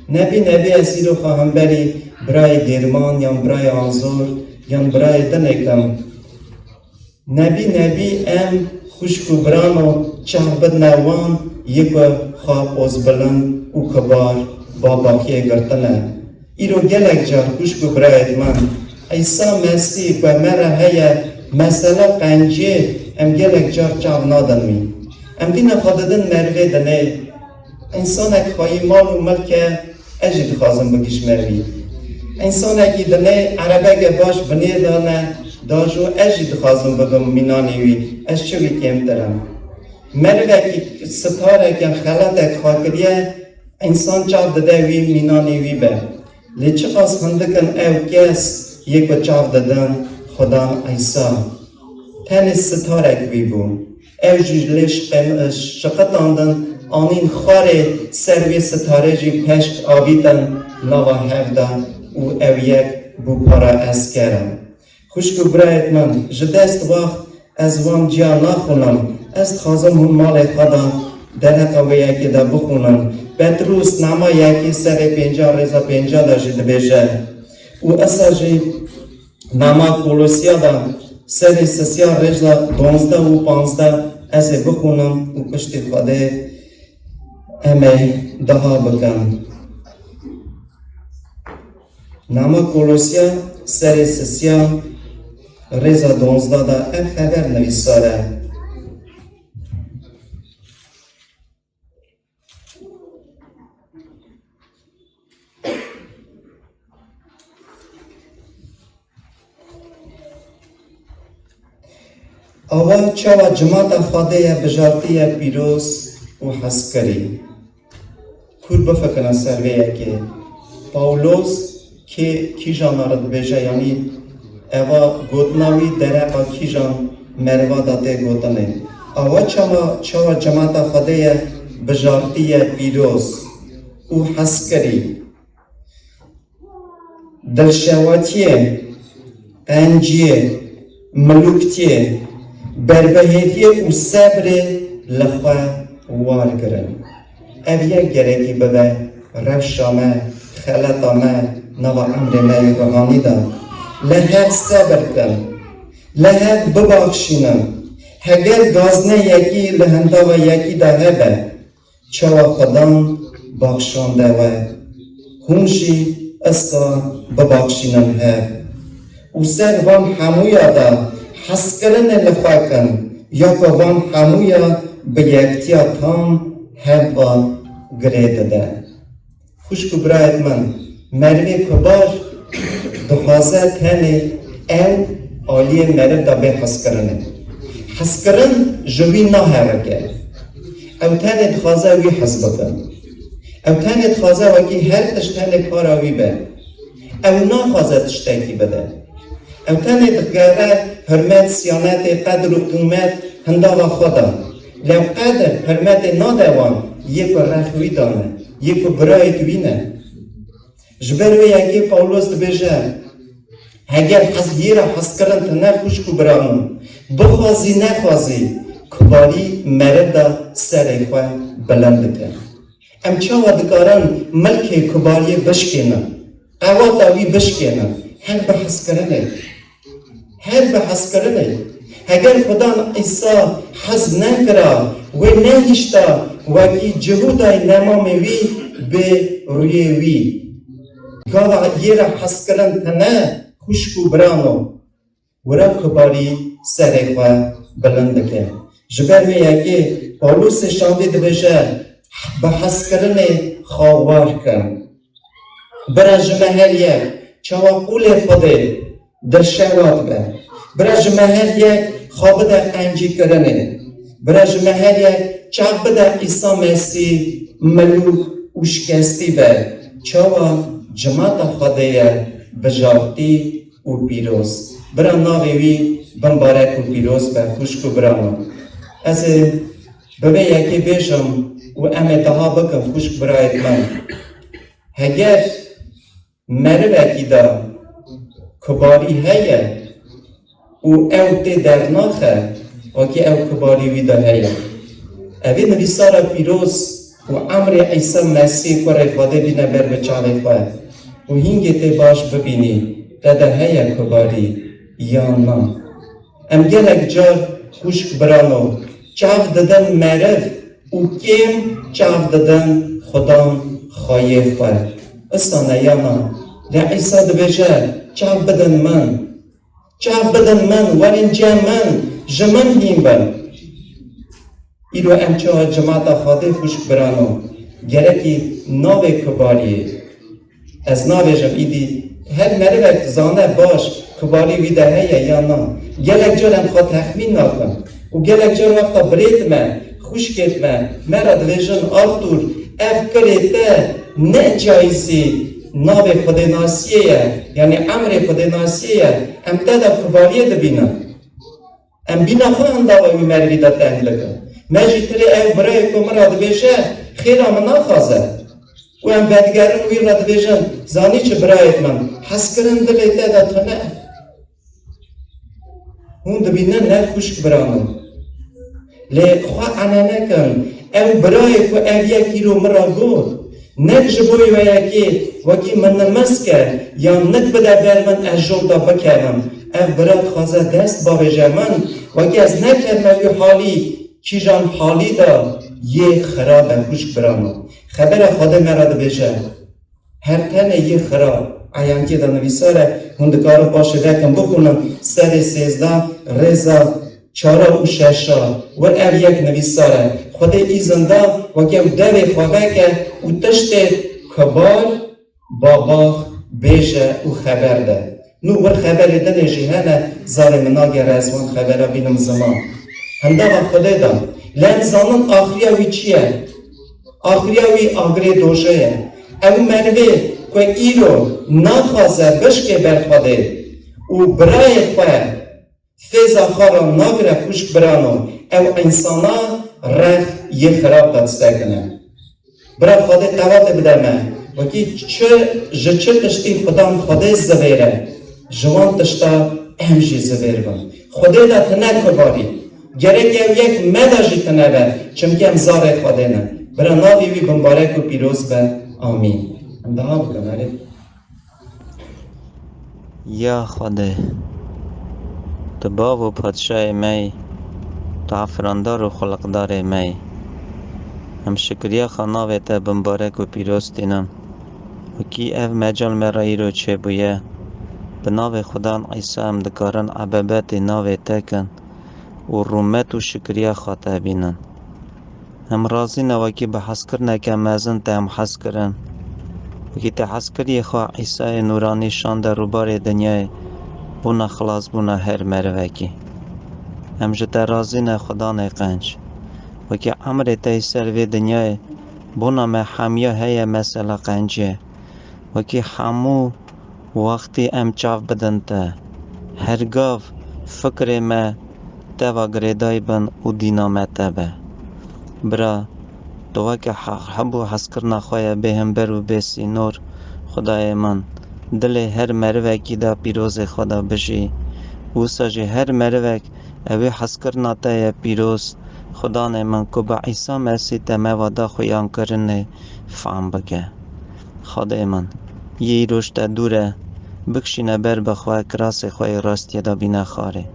Nebî ez îro xwe hemberî birayê gêrman yan birayê anzor yan birayê dinekim. Nebî em xwişk û birano çav bidine wan yek xwe pozbilind û kibar babaxiyê girtine. Îro gelek car xwişk û birayet min İsa Mesîh ku me re heye mesele qencê em gelek car çav nadin mî. Em dîne xwe didin mervê dinê انسانك خواهی مال و ملک اجی دخوازم بگیش مروی انسانکی دنه عربه باش بنی دانه داجو اجی دخوازم بگم مینانیوی اش چوی کم درم مروی ستاره که خلطک خاکریه انسان چاو داده وی مینانیوی به لیچه قاس هندکن او کس یک و چاو دادن خدا عیسی تن ستاره وی بون او جلیش شقتاندن آنین خاره سروی ستاره جی پشت آویدن نوا هفده و او یک بو پارا اسکرم خوشکو برایت من جدست وقت از وان جا نخونم از خوازم هم مال خدا در حقا و یکی دا بخونم پتروس نما یکی سر 50 رزا 50 دا جد بیشه و اصلا جی نما کولوسیا دا سر سسیا رزا 12 و 15 از بخونم و پشت خواده امه دها بکن نما کولوسیا سر سسیا رزا 12 دا خبر نویساره اول چاوا جماعت خواده بجارتی پیروز و حسکری کور بفکرن سرویه که پاولوس که کی جان آرد بیجه یعنی اوا گوتناوی درقا کی جان مروا داده گوتنه اول چاوا جماعت خواده بجارتی پیروز و حسکری دلشواتیه قنجیه ملوکتیه بربهیتی و صبر لخوا وارگرن او یک گرکی ببه رفشامه خلطامه نوا عمر مای روحانی دا لحظ صبر کن لحظ ببخشینم هگر گازنه یکی لهنده و یکی دا هبه چوا خدان بخشانده و هونشی استا ببخشینم هب و سر وان همویا دا حس کردن لفاکن یا که وان همویا به یکتیا تام هوا گرید ده خوشکو برایت من مروی کبار دخوازه تنه او آلی مرد دا به حس کردنه حس کردن جوی نه هرکه او تنه دخوازه وی حس بکن او تنه دخوازه وکی هر تشتنه کاراوی به او نه خوازه تشتکی بده او تنه دخوازه حرمت سیانت قدر و قیمت هنده و خدا لو قدر حرمت نادوان یک رخوی دانه یک برای توینه جبروی یکی پاولوس بجه اگر حسگیره حس کردن تنه خوش کو برامون بخوازی نخوازی کباری مرد سر خواه بلند کن ام چاوا دکارن ملک کباری بشکنن قواتاوی بشکنن هر بحث کرنه هر بحث کرنه اگر خدا عیسی حز نکرا و نهیشتا وکی جهودای نماموی به روی وی گاوا یه را حس کردن تنه خوشکو برانو ورا کباری سر خواه بلند که جبر می یکی پاولوس شانده دبجه بحث کردن خواهوار کن برا جمهر یک چاوا قول خوده در شوات به برا جمهر یک خواب در انجی کردنه برا جمهر یک چاق در عیسی مسیح ملوک و شکستی به چاوا جماعت خوده بجارتی و پیروز برا ناوی وی بمبارک و پیروز به خوشکو برامو از ببه یکی بیشم و امتها بکن خوشک برایت من اگر مروکی دا کباری هیه و او تی در ناخه وکی او کباری وی دا هیه اوی نویسارا پیروز و عمر عیسی مسیح کره خواده بینه بر بچاله خواه و هینگی تی باش ببینی داده هیه کباری یا نه ام گلک جار خوشک برانو چاف دادن معرف و کم چاف دادن خدا خواهی خواه استانه یا نه لعیسا دبجه چاف بدن من ورنجه من جمن هیم بن ایرو ام چه جماعت خواده خوشک برانو گرکی ناو کباری از ناویجم ایدی هر مروک زانه باش کباری ویده هیا یا نه گلک جور هم خواه تخمین نکن و گلک جور وقتا برید من خوشکت من مرا دویجن آرتور اف کریته نه جایزی ناو خودناسیه یعنی امر خودناسیه ام تدا کباریه دبینم ام بینا خواه انداوی مروی دا تنگ لکن مجی تری او برای کمرا دویجه خیلی من نخوازه و ام بدگرن وی را دویجن زانی چه برایت من حس کرن دلیته دا تو نه هون دبینه نه خوشک برانم لی خواه انا نکن او برای که او یکی رو مرا گود نک جبوی و یکی وکی من نمسکه یا نک بده بر من از جور دا بکرم او برات خوازه دست باویجه من وکی از نکرمه وی حالی چیجان حالی دا یه خراب خوشک برانم خبر خود مرا دا بیجه هر تنه یه خراب عیانکی دا نویساره هندکارو باشه دکم بخونم سر 13 رزا 4 و 6 و او یک نویساره خود ایزنده و که او دوی خواه که او تشت کبار بابا بیجه او خبر ده نو ور خبر ده جهنه زار مناگه رزوان خبره بینم زمان هنده و خوده ده لن زمان آخریوی چیه؟ آخریوی آگره دوشه او مروی که ایرو نخوازه بشکه برخواده او برای خواه فیضا خارا ناگره خوشک برانو او انسانا رخ یه خراب داد سکنه برای خواده قوات بدمه وکی چه تشتی خدام خواده زویره جوان تشتا امجی زویر بان خواده دا تنه کباری گرک او یک مداجی تنه به چمکه امزار خواده نه برای ناوی وی بمبارک و پیروز به آمین امدها بکن علی یا خدای تو باو و پادشاه می تو افراندار و خلقدار می هم شکریه خاناوه تا بمبارک و پیروز دینم و کی او مجال مرایی رو چه بویه به ناو خدا عیسی هم دکارن عبابت ناو تکن و رومت و شکریه خاطه بینن هم رازی نواکی به حسکر نکم مزن تا هم حسکرن وکی تا حسکری خواه عیسی نورانی شان در روبار دنیای بونا خلاص بونا هر مروکی هم جتا رازی نه خدا نه قنج وکی عمر تای سر دنیای بونا ما حمیه هیا مثلا قنجه وکی حمو وقتی ام چاف بدن تا هرگاف فکر ما توا گریدای بن و دینامت با برا تو وکی حبو حسکر نخواه به هم برو بسی نور خدای من دل هر مروکی دا پیروز خدا بشی و ساجه هر مروک اوی حسکر ناتای پیروز خدا نه من کو با عیسی مسیح تمه ودا خویان کرنه فهم بکه خدای من یه روش تا دوره بکشینه بر بخواه کراس خواه راستی دا بینه خاره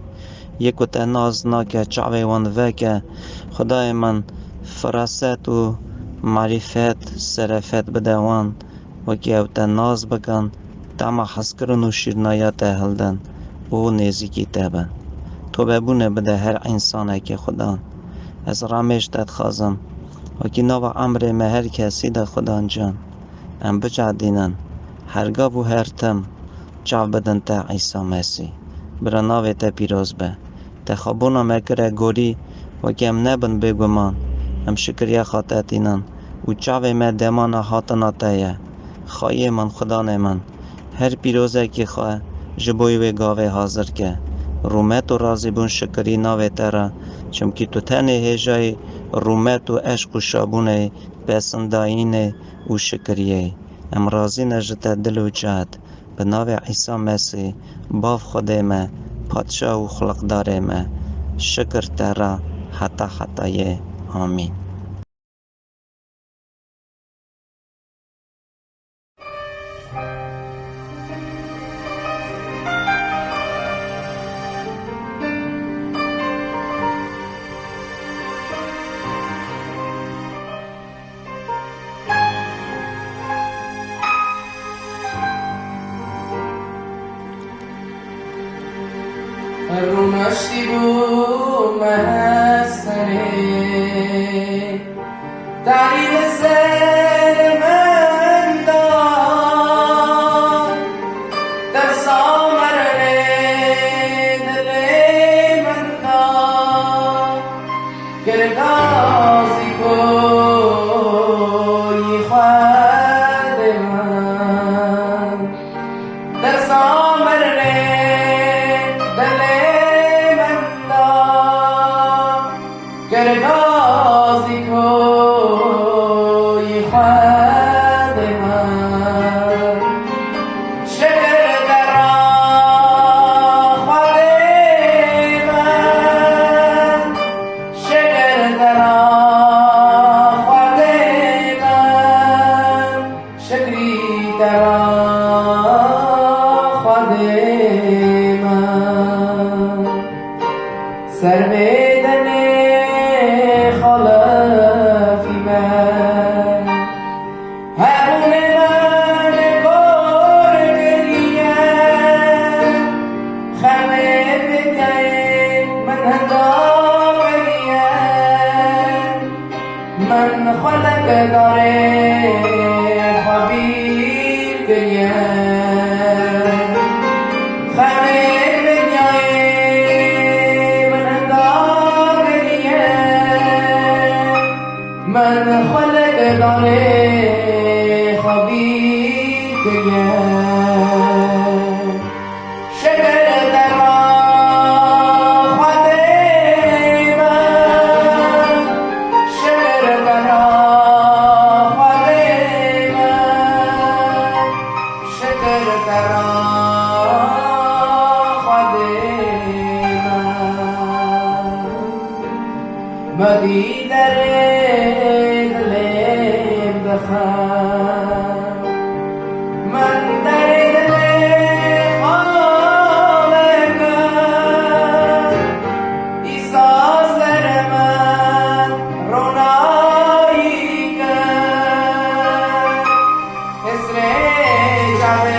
یکو تا ناز ناکه چاوه وان وکه خدای من فراست و معرفت صرفت بدوان وکی او تا ناز بکن تاما حسکرن و شیرنایات هلدن او نیزیکی تابن تو ببونه بده هر انسانه که خدا از رامش داد خوازم وکی نو امر ما هر کسی دا خدا جان ام بجادینن هرگاه و هر تم چاو بدن تا عیسی مسیح برا ناوی تا پیروز به تا خوابونا مکره گوری وکی ام نبن بگومان ام شکریه خاطتینن و چاوی ما دمانا حاطنا تایه خواهی من خدا من هر پیروزه که خواه جبوی و گاوه حاضر که رومت و رازی بون شکری ناوه تره چمکی تو تنه هجای رومت و عشق و شابونه پسنداینه و شکریه ام رازی نجت دل و جهد به ناو عیسی مسیح باف خود ما پادشاه و خلقدار ما شکر تره حتی آمین الرمشي بومهسني تعريب السيد گردازی کوی خود من در سامر دل من دار گردازی کوی خود من شکر در خود من شکر در خود من شکری در خود من سر بدن خلافی من هرون من گرگریم خمه بدهی من هنگامریم من خلق داره خبیر گریم خمه بدهی من هنگامریم من خلق داره خبیر گریم شکر در خود من شکر در خود من شکر در خود من مدی در دلم بخم من در دل خالقم عیسی سر من رونایی کرد حسن جمع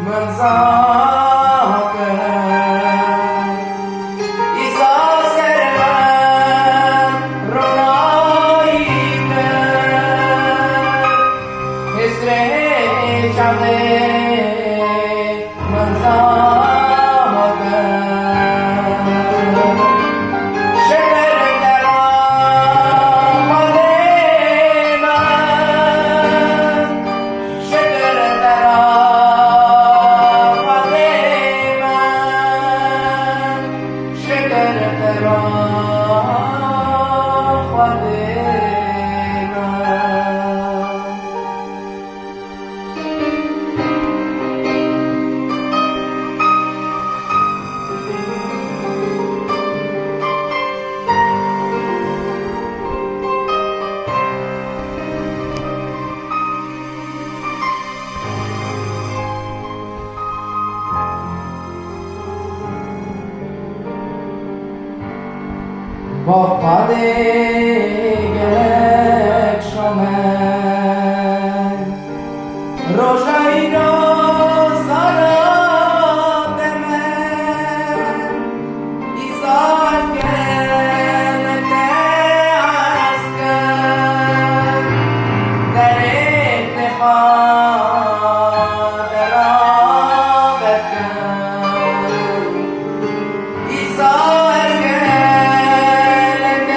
من زا کرد عیسی سر من رونایی کرد حسن جمع من زا کرد شکر در خود من شکر در خود من شکر در خود من با خود گلک شمن روشایی را زاراد من عیسی از گلک از کن در اتخاذ رابط کن عیسی از گلک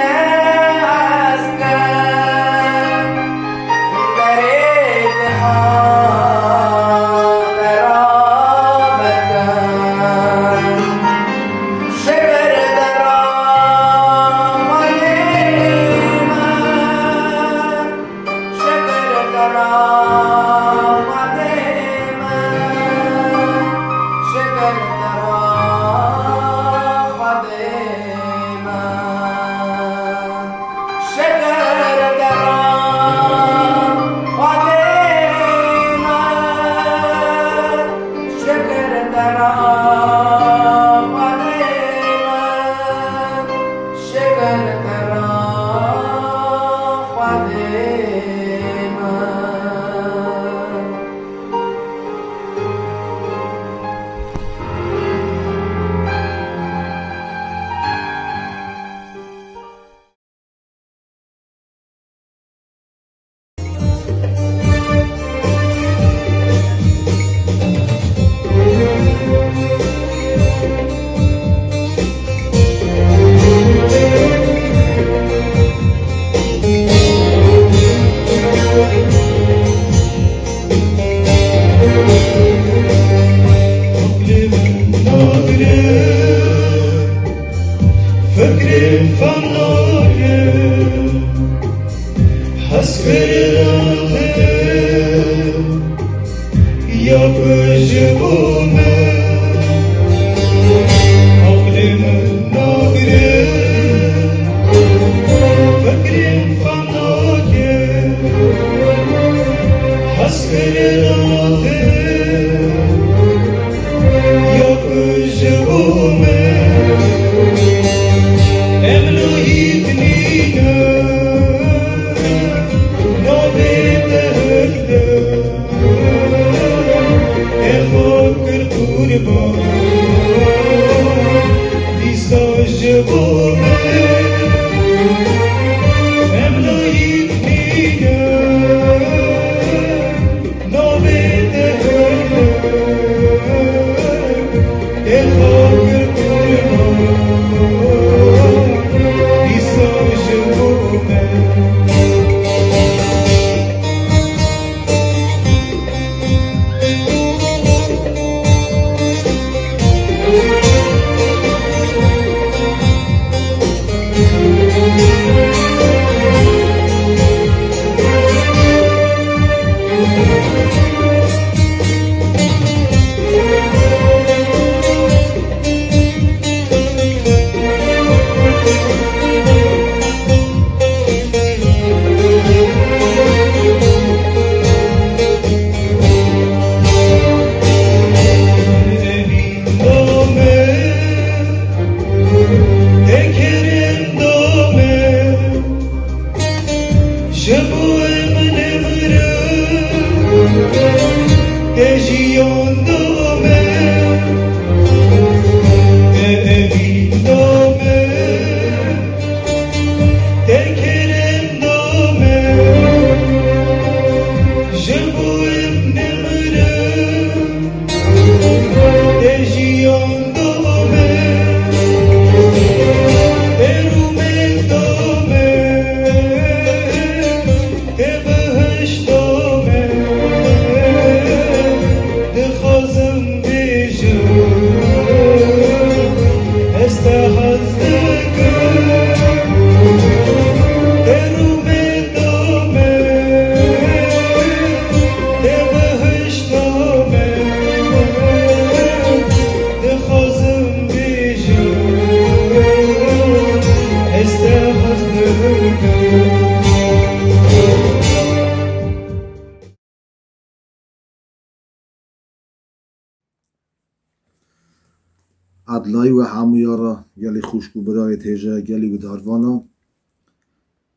عدلای و همویارا گلی خوشکو برای تیجه گلی و داروانا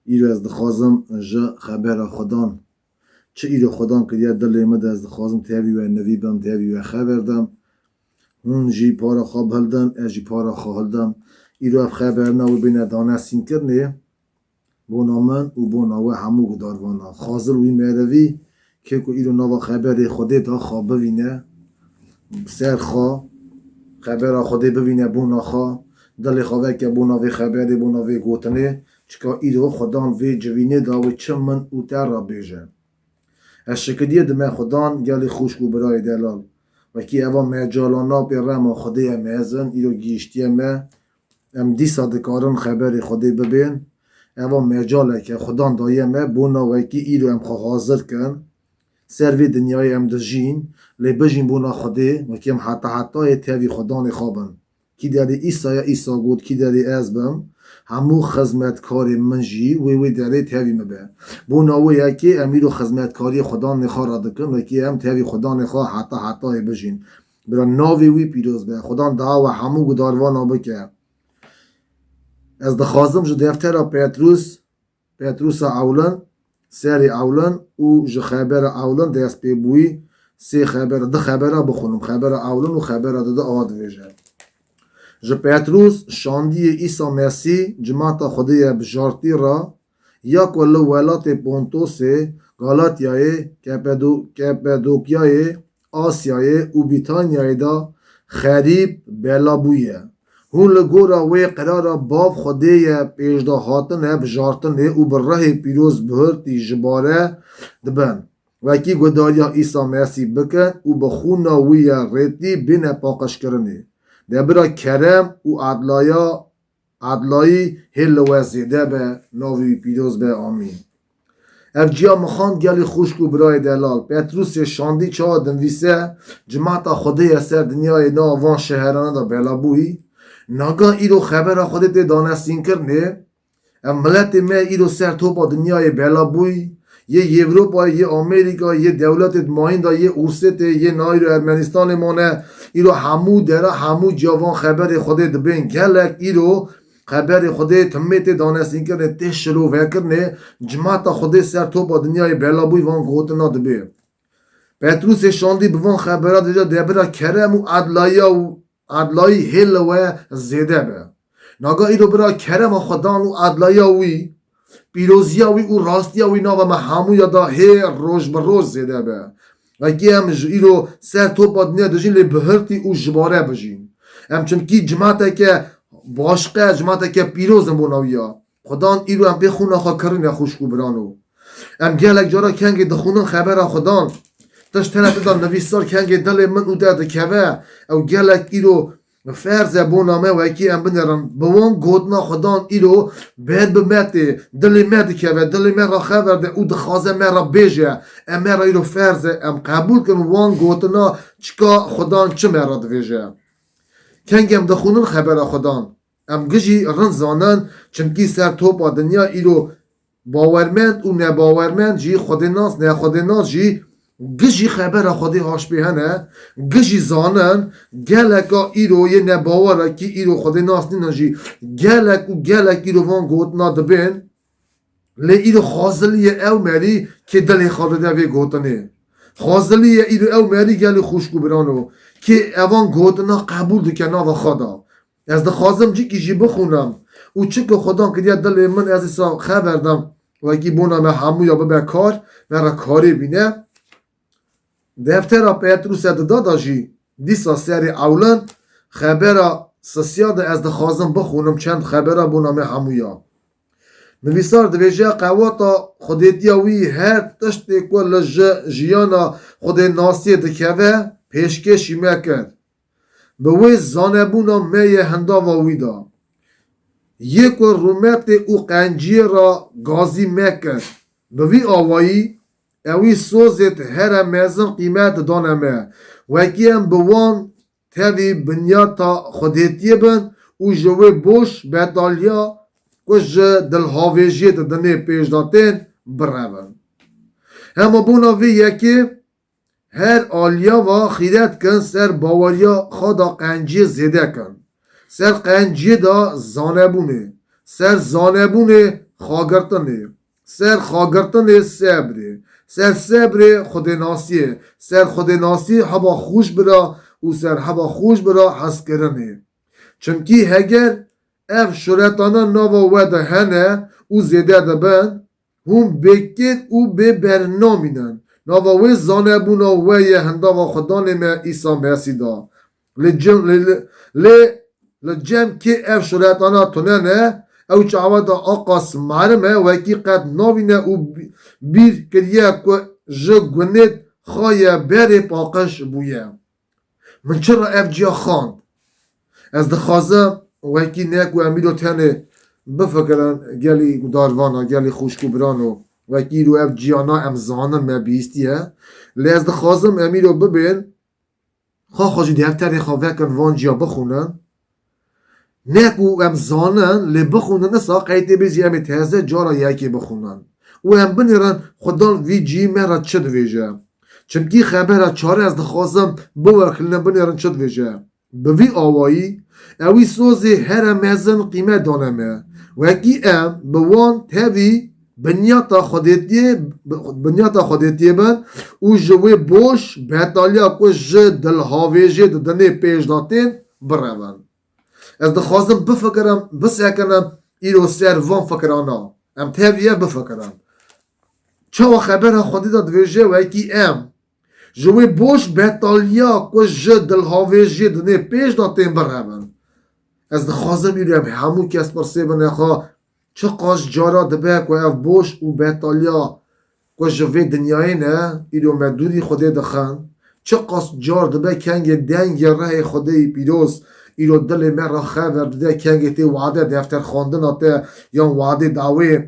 ایرو از دخوازم جا خبر خودان چه ایرو خودان کدیا دل امد از دخوازم تیوی و نوی بم تیوی و خبردم اون جی پارا خواب هلدم اجی پارا خواه هلدم ایرو اف خبر نو بین دانه سین کرنه بونا من و بونا و همو داروانا خازل وی مروی که کو ایرو نوا خبر خوده تا خواب ببینه سر خواه خبر خوده ببینه بونا خواه دل خواه که بونا وی خبر بونا وی گوتنه چکا ایرو خودان وی جوینه دا و چم من او تر را بیجه از شکلیه دمه خودان گلی خوشگو برای دلال و کی اوا مجالانا پی رما خوده میزن ایرو گیشتیه مه ام دی صادقارن خبر خوده ببین اوا مجاله که خودان دایه مه بونا و کی ایرو ام خواه حاضر کن سروی دنیای ام دجین لی بجین بونا خوده و کی ام حتی تیوی خودان خوابن کی داری ایسا گود کی داری از بم همو خدمتکار منجی وی داره تیوی مبه بونا و یکی امیرو خدمتکاری خدا نخوا را دکن و کی هم تیوی خدا نخوا حتی بجین برا ناوی وی پیروز به خدا دعا و همو گداروانا بکه از دخوازم جو دفتر پتروس اولن سری اولن و جو خبر اولن دست پی بوی سی خبر ده خبره بخونم خبر اولن و خبر ده آد ویجه جو پتروس شاندی ایسا مسیح جماعت خدای بجارتی را یا کل ولات پونتوس گالاتیای کپادوکیای آسیای و بیتانیای دا خریب بلا بویه هون لگورا وی قرار باب خدای پیشدا هاتن بجارتن و بر راه پیروز بهرتی جباره دبن وکی گداریا ایسا مسیح بکن و بخونا وی ریتی بین پاقش کرنه دبرا کرم و عدلایی هل و زیده به ناوی پیروز به آمین اف جیا مخان گلی خوشکو برای دلال پتروس شاندی چا دنویسه جماعت خدای سر دنیای نا وان شهرانه دا بلا بوی ناگا ایرو خبر خودت دانستین کرنه اف ملت ما ایرو سر توپا دنیای بلا بوی یه اروپا یه آمریکا یه دولت ماین دا یه اوست یه نایرو ارمنستان مانه ایرو همو دره همو جوان خبر خوده دبین گلک ایرو خبر خوده تمیت دانستین کرنه تشلو وکرنه جماعت خوده سر تو با دنیای بلابوی وان گوتنا دبی پتروس شاندی بوان خبرات دیجا دبرا کرم و عدلایی هل و زیده به ناگا ایرو برا کرم خدان و عدلیا وی پیروزیا وی و راستیا وی ناو ما همو یادا هی روز به روز زیده به وکی هم ایرو سر توپ دنیا دجین لی بهرتی و جباره بجین هم چونکی جماعته که باشقه جماعته که پیروزم بوناویا خدان ایرو هم بخونه خواه کرن خوشکو برانو ام گلک جارا کنگی دخونن خبر خدان تشتنه بدان نویسار کنگی دل من او ده دکوه او گلک ایرو فرض بونامه و اکی ام بنرن بوان گودنا خدان ایرو بید بمته دل مرد که دل مرد را خبر ده او دخوازه مرد را بیجه ام مرد ایرو فرض ام قبول کن وان گودنا چکا خدان چه مرد بیجه کنگ ام دخونن خبر خدان ام گجی رن زانن چنکی سر توپا دنیا ایرو باورمند و نباورمند جی خود ناس نه خود ناس جی گجی خبر خودی هاش بهنه گجی زانن گلکا ایرو یه نباوره کی ایرو خود ناس نینه جی گلک و گلک ایرو وان گوتنا دبین لی ایرو خازلی او مری که دلی خالده وی گوتنه خازلی ایرو او مری گلی خوشگو برانو که اوان گوتنا قبول دکنه و خدا از دخوازم جی که جی بخونم و چکو خدا که دید دل من از ایسا خبردم و اگه بونم همو یا ببه کار مرا کاری بینه دفتر پیتروس دادا جی دیسا سری اولن خبر سسیاد از دخوازم بخونم چند خبر بونم همو یا نویسار دویجه قواتا خودیتیا وی هر تشتی کل جیانا خود ناسی دکوه پیشکشی مکرد به وی زانبونا میه هندا و ویدا یک رومت او قنجی را گازی مکرد به وی آوایی اوی سوزت هر مزن قیمت دانمه وکی هم بوان تاوی بنیاتا خودیتی بن او جوی بوش بیتالیا کش دلهاویجیت دنه پیش داتین برون اما بونا وی یکی هر آلیا و خیرت کن سر باوریا خدا قنجی زیده کن سر قنجی دا زانبونه سر زانبونه خاگرتنه سر خاگرتنه صبره سر صبر خودناسیه سر خودناسی هوا خوش برا و سر هوا خوش برا حس کرنه چونکی هگر اف شرطانا نوا وده هنه او زیده دبن هم بکت او به برنامینن نوا وی زانبونا وی هندا و خدا نمه ایسا مرسی دا لجم که اف شرطانا تننه او چاوا دا آقاس معلمه وکی قد ناوینه او بیر کریه که جگونت خواهی بری پاقش بویه من چرا اف جیا خواند از دخوازم وکی نک و امیدو تنه بفکرن گلی داروانا گلی خوشکو برانو وکی رو اف جیانا امزانن ما بیستیه لی از دخوازم امیدو ببین خواه خوشی دفتری خواه وکن وان جیا بخونن نکو ام زانن لی بخونن نسا قیده بیزی امی تهزه جارا یکی بخونن و ام بنیرن خودان وی جی مرا چد ویجه چمکی خبره چاره از دخوازم بوکلن بنیرن چد ویجه به وی آوایی اوی سوزی هر مزن قیمه دانمه وکی ام بوان تاوی بنیاتا خودیتیه بن او جوی بوش بهتالیا کش دلهاویجه دنه پیش داتین برون از دخوازم بفکرم بسکنم ایرو سر وان فکرانا ام تاویه بفکرم چاو خبر خودی داد ویجه و اکی ام جوی بوش بهتالیا کش دلهاویجه دنه پیش داتین برون از دخوازم ایرو همو کس پرسه بنه خواه چه قاش جارا دبه که اف بوش و بهتالیا کش جوی دنیای نه ایرو مدودی خودی دخن چه قاش جار دبه کنگ دنگ ره خودی پیروز ایرو دل مرا خبر ده کنگ تی وعده دفتر خواندن آته یا وعده دعوی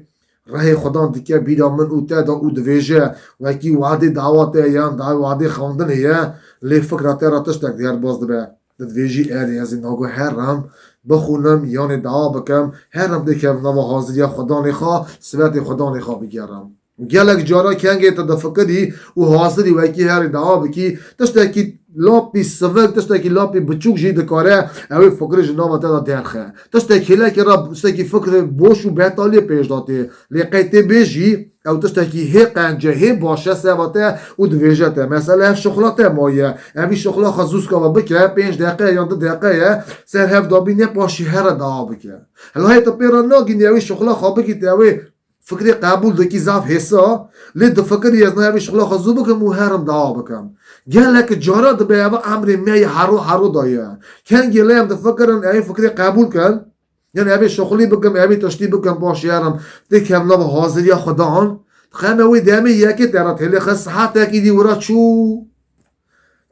ره خدا دکه بیرا من او تا دا او دویجه و کی وعده دعواته یا وعده خواندن یا لی فکراته را تشتک دیار باز دبه دویجی اری از این ناگو هرم بخونم یعنی دعا بکم هرم دکم نوا حاضری خدا نخوا سویت خدا نخوا بگیرم گلک جارا کنگی تا دفکری و حاضری وکی هر دعا بکی تشتکی لاپی سوک تشتکی لاپی بچوک جی دکاره اوی فکر جنام تا درخه تشتکی لکی را تشتکی فکر بوش و بهتالی پیش داته لیقیتی بیجی او تشتکی هی قنجه هی باشه سواته و دویجته مثلا هف شخلاته مایه اوی شخلا خزوز که بکه 5 دقیقه یا 2 دقیقه سر هف دابینه پاشی هر دا بکه هلا های تا پیران ناگین اوی شخلا خوابه که اوی فکری قبول دکی زاف حسا لید فکری از نه اوی شخلا خزو بکم و هرم دا بکم گلک جارا دبه او امر می هرو دایه کن گلیم دفکرن اوی فکری قبول کن یعنی اوی شغلی بکم اوی تشتی بکم باش یارم دکم نو حاضری خداان خم اوی دمی یکی درات هلی خس حتی کی دی ورا چو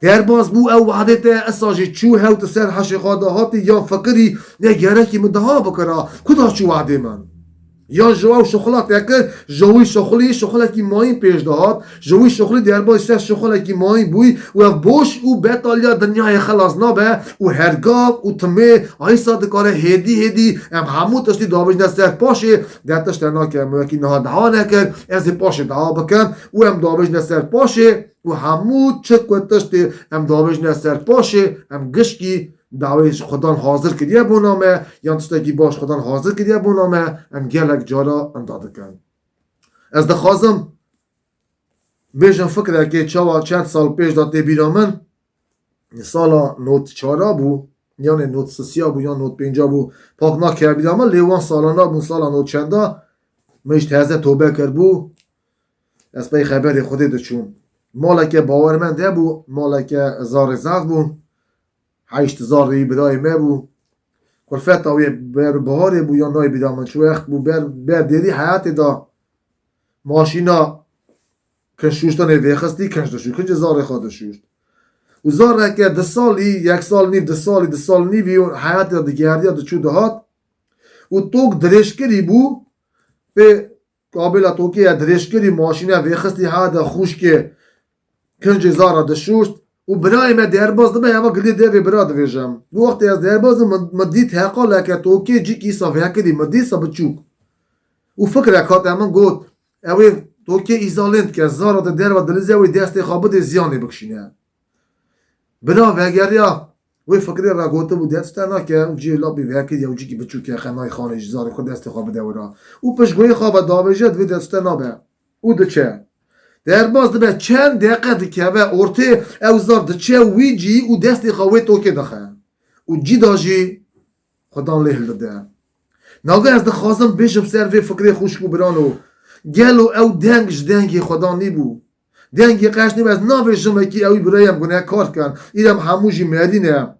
در باز بو او وحدت اساجی چو هاوت سر حش خداهاتی یا فکری نگره کی مدها بکرا کدا چو وعده من یا جواب شغلات یک جوی شغلی کی ماین پیش داد جوی شغلی در باز سر شغلی کی ماین بوی و بوش او بتالیا دنیای خلاص نابه و هرگاب و تمه آی صاد کار هدی ام همو تشتی داوج نسر پاشه در تشت نا که موکی نه دها نکرد از پاشه دها بکن و ام داوج نسر پاشه و همو چک تشتی ام داوج نسر پاشه ام گشکی دعویش خدان حاضر کردیه بونامه یا تشتکی باش خدان حاضر کردیه بونامه ام گلک جارا انداده کن از دخوازم بیشن فکره که چند سال پیش داده بیرامن سالا نوت 4 بو یا نوت 3 بو یا نوت 5 بو پاک نکرد بیرامن لیوان سالانا بو سالا نوت چنده میش تازه توبه کرد بو از پی خبر خودی دچون مالک باورمنده بو مالک زار زغ بو 8000 ری برای ما بو کلفت اوی بر بهاری بو یا نای بیرامن چو وقت بو بر دیدی حیات دا ماشینا کنشوشتا نوی خستی کنج زار خود شوشت و زار که 2 سالی 1 سال نیو 2 سال نیوی و حیات دا دیگردی دا چو دهات و توک درشکری بو به قابل توکی درشکری ماشینا وی خستی حیات خوش که کنج زار دا شوشت و برای من درباز دم هوا گلی دیوی براد ویجم وقتی از درباز مدید حقا که توکی جی کی صافی کردی مدید سبچوک و فکر کات من گفت اوی توکی ایزالنت که زارا در و دلزی اوی دست خوابه زیانی بکشینه برا وگریا وی فکری را گفته بود دست نه که جی لابی وکید یا جی کی بچوک خنای خانه زار خود دست خوابه دورا و پشگوی خوابه داوجد وی دست نه او دچه درباز دبه چند دقیقه دکه و ارته اوزار دچه وی جی و دستی خواه توکه دخه و جی داجی خدان لیل داده ناگه از دخوازم بیشم سر وی فکری خوشکو برانو گلو او دنگی خدان نی بو دنگی قش نی از ناوی جمعی اوی برایم گناه کار کن ایرم هموجی مدینه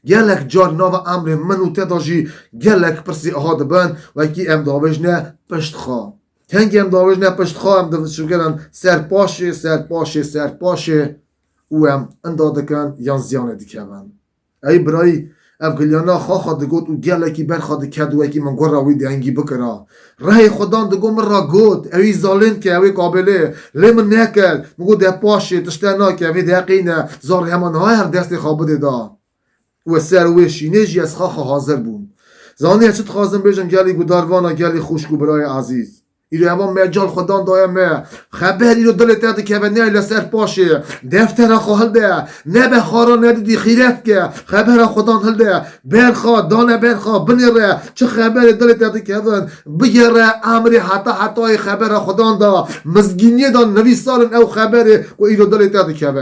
گلک جار ناو امر منو تداجی گلک پرسی احاد بند و کی ام داوش نه پشت خواه کنگی ام داوش نه پشت خواه ام دوست شکرن سر پاشه او ام انداده کن یان زیانه دیکه بند ای برای افگلیانا خواه دگوت و گلکی برخواد کدو اکی من گور راوی دنگی بکرا رای خدان دگو من را گوت اوی زالن که اوی قابله لیمن نکل مگو ده پاشه تشتنا که اوی دقینه زار همان های هر دست خوابده دا و سر وی شینجی از خواه حاضر بون زانی چت خوازم بیجم گلی گوداروانا گلی خوشگو برای عزیز ایرو اما مجال خدان دایم خبر ایرو دلت داده که به نیل سر پاشه دفتر خواهل ده نه به خارا ندیدی خیرت که خبر خدان هل ده برخوا دانه برخوا بنیره چه خبر دلت داده که بگیره امری حتی خبر خدان دا مزگینی دا نویسارن او خبر و ایرو دلت داده که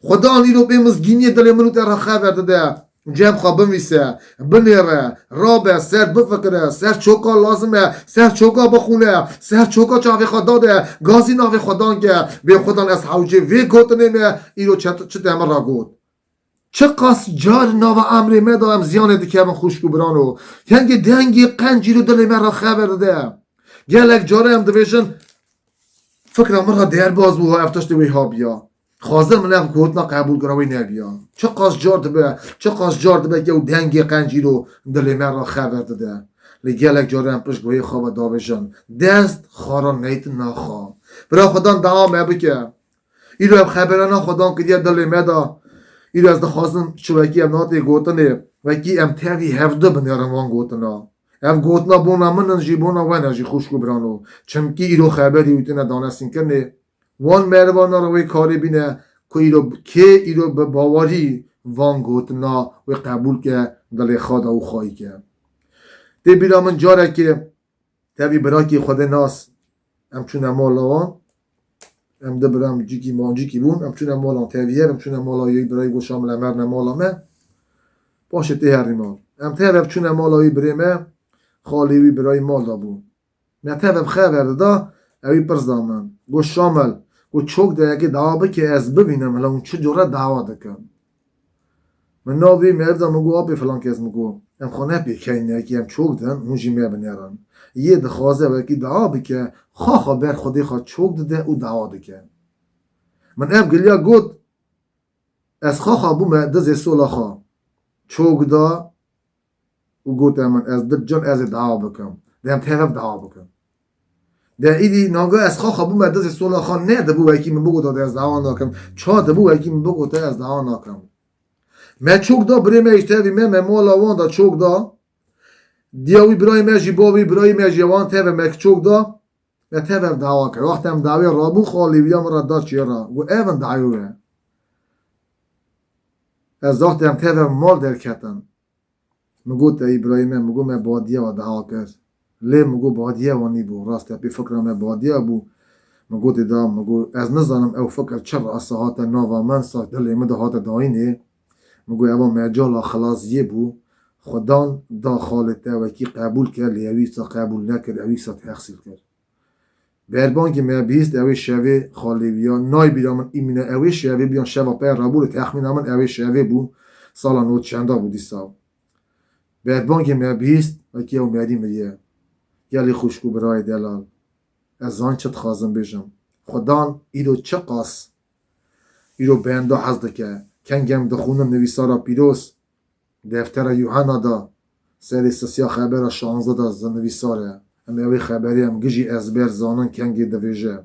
خدان ایرو به مزگینی دل منو تر خبر داده جب خواب بنویسه بنیره رابه سر بفکره سر چوکا لازمه سر چوکا بخونه سر چوکا چاوی خداده گازی ناوی خدان که به خدان از حوجه وی گوتنه ایرو چه دمه را گوت چه قاس جار ناو امری مدام زیانه دیگه من خوشگو برانو کنگی دنگی قنجی رو دل من را خبر ده گلک جاره هم دویشن فکرم مرا در باز بو افتاشته وی ها بیا خازر من اف گوتنا قبول کراوی نبیا چه قاس جار به که او دنگی قنجی رو دل من را خبر ده لگلک جاره هم پشت گوی خواب داوشن دست خارا نیت نخوا برای خدان دعا مبکه ایرو هم خبرانا خدان که دید دل مدا ایرو از دخواستن شوکی هم ناتی گوتنه و کی ام تاوی هفته بنیارم وان گوتنا اف گوتنا بونا منن جی بونا ونجی خوشگو برانو چمکی ایرو خبری ویتنه دانستین کنه وان مروانا روی کاری بینه که ایرو به باوری وان گوتنا و قبول که دل خدا او خواهی که دی بیرامن جاره که تاوی برا که خود ناس ام چونه مالاوان ام دبرم جیکی مانجیکی بون ام چونه مالان تاویه ام چونه مالایی برای گوشام لمر نمالامه باشه تهری مال ام تهرب چونه مالایی بریمه خالیوی برای مال دا بون نه تهرب خبر دا اوی پرزدامن گو شامل گو چوک دا یکی دعوا بکی از ببینم هلا اون چه جوره دعوا دکن من ناوی مردم مگو آبی فلان کس مگو ام خانه پیکنی یکی ام چوک دن اون جیمه بنیرن یه دخوازه و یکی دعوا بکه خواه بر خودی خواه چوک دده او دعوا دکن من اف گلیا گود از خواه بوم دز سولا خواه چوک دا و گوت من از جان از دعوا بکم دم طرف دعوا بکم در ایدی ناگه از خواه بوم دز سولا خواه نه دبو یکی من بگو داده از دعوا ناکم چا دبو یکی من بگو داده از دعوا ناکم من چوک دا بریم اشتوی من مولا وان دا چوک دا دیاوی برای مجی باوی برای مجی وان تبه مک چوک دا و تبه دعوا کرد وقتی هم دعوی رابون خالی بیام را دا چیرا و ایون دعویه از وقتی هم تبه مال در کتن مگو تا ابراهیم مگو من بادیه و دعوا کرد لی مگو بادیه وانی بو راست پی فکرم من بادیه بو مگو دا مگو از نزانم او فکر چر اصحات ناوا من ساک دلی مده هات داینه مگو اما مجال خلاص یه بو خدان دا خالته و کی قبول کرد لیویسا قبول نکرد اویسا تحصیل کرد بربان که من بیست اوی شوه خالی بیان نای بیرام ایمینه اوی شوه بیان شوه پر رابول تخمین من اوی شوه بو سالا نوت چنده بودی سال بربان که من بیست و کی او میادی میگه گلی خوشکو برای دلال از آن چت خازم بیشم خدان ایدو چه قاس ایدو بنده حزده که کنگم دخونه نویسارا پیروس دفتر یوحنا دا سری سسیا خبر 16 دا زنویساره اما اوی خبری هم گجی ازبر زانن کنگی دویجه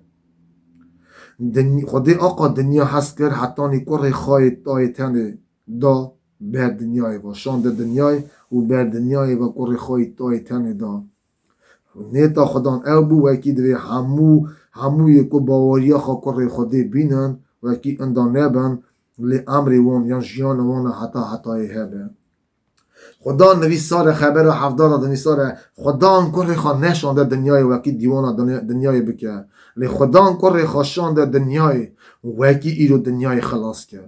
خودی آقا دنیا هست کرد حتی نیکور خواهی تای تنه دا بر دنیای و شانده دنیای و بر دنیای و کور خواهی تای تنه دا نیتا خدان او بو وکی دوی همو یکو باوریا خواه کور خودی بینن وکی اندان نبن لی امری وان یا جیان وان حتی هبه خدا نویسار خبر 70 نویساره خدا کور خواه نشانده دنیای وکی دیوان دنیای بکه لی خدا کور خواه شانده دنیای وکی ایرو دنیای خلاص که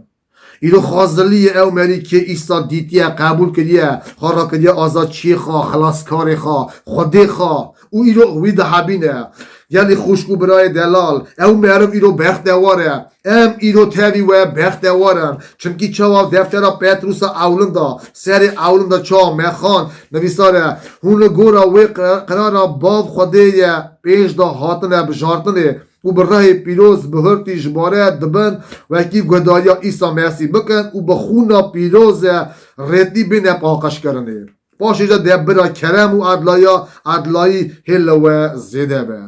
ایرو خازلی او مری که ایسا دیتیه قبول کریه خارا کریه آزاد چی خواه خلاص کاری خواه خودی خواه او ایرو وید حبینه یعنی خوشکو برای دلال او معرف ایرو بختواره ام ایرو تاوی و بختوارن چونکی چاوا دفتر پتروس اولندا سری اولندا چا مخان نویساره هون گورا و قرارا باب خودی پیش دا هاتنه بجارتنه و برای پیروز بهرتی جباره دبن و کی گدایا ایسا مرسی بکن و بخونا پیروز ردی بینه پاکش کرنه باشه جا دبرا کرم و عدلایی هل و زیده به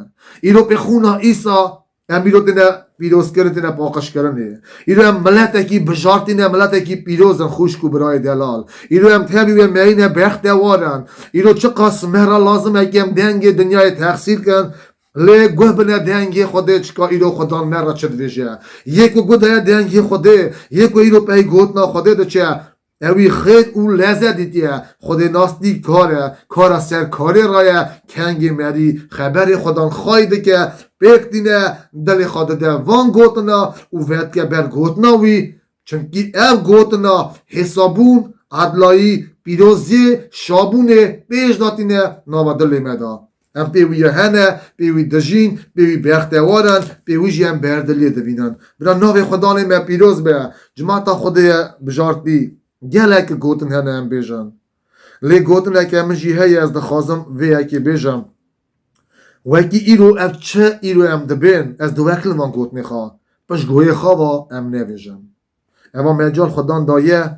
ایرو به خونا ایسا هم ایرو دینه پیروز کردنه پاکش کرنه ایرو هم ملته کی بجارتینه ملته کی پیروزن خوشکو برای دلال ایرو هم تبی و مینه بختوارن ایرو چه قسمه را لازمه که هم دنگ دنیای تحصیل کن لی گوه بنا دنگی خوده چکا ایرو خودان مرا چه دویجه یکو گوه دایا دنگی خوده یکو ایرو پی گوتنا خوده دو چه اوی خید او لذت دیتیه خوده ناستی کار سر کاری رایه کنگی مری خبری خودان خواهیده که بیکتینه دلی خوده ده وان گوتنا او وید که بر گوتنا وی چونکی او گوتنا حسابون عدلایی پیروزی شابونه بیش داتینه ناو دلی مدا هم پیوی هنه پیوی دجین پیوی بختوارن پیوی جیم بردلی دوینن برا ناو خدانه ما پیروز به جماعتا خوده بجارتی گله که گوتن هنه هم بیجن لی گوتن که من جی هی از دخوازم وی اکی بیجم وکی ایرو اف چه ایرو ام دبین از دو وکل من گوتنی خواه پش گوی خواه ام نویجم اما مجال خدان دایه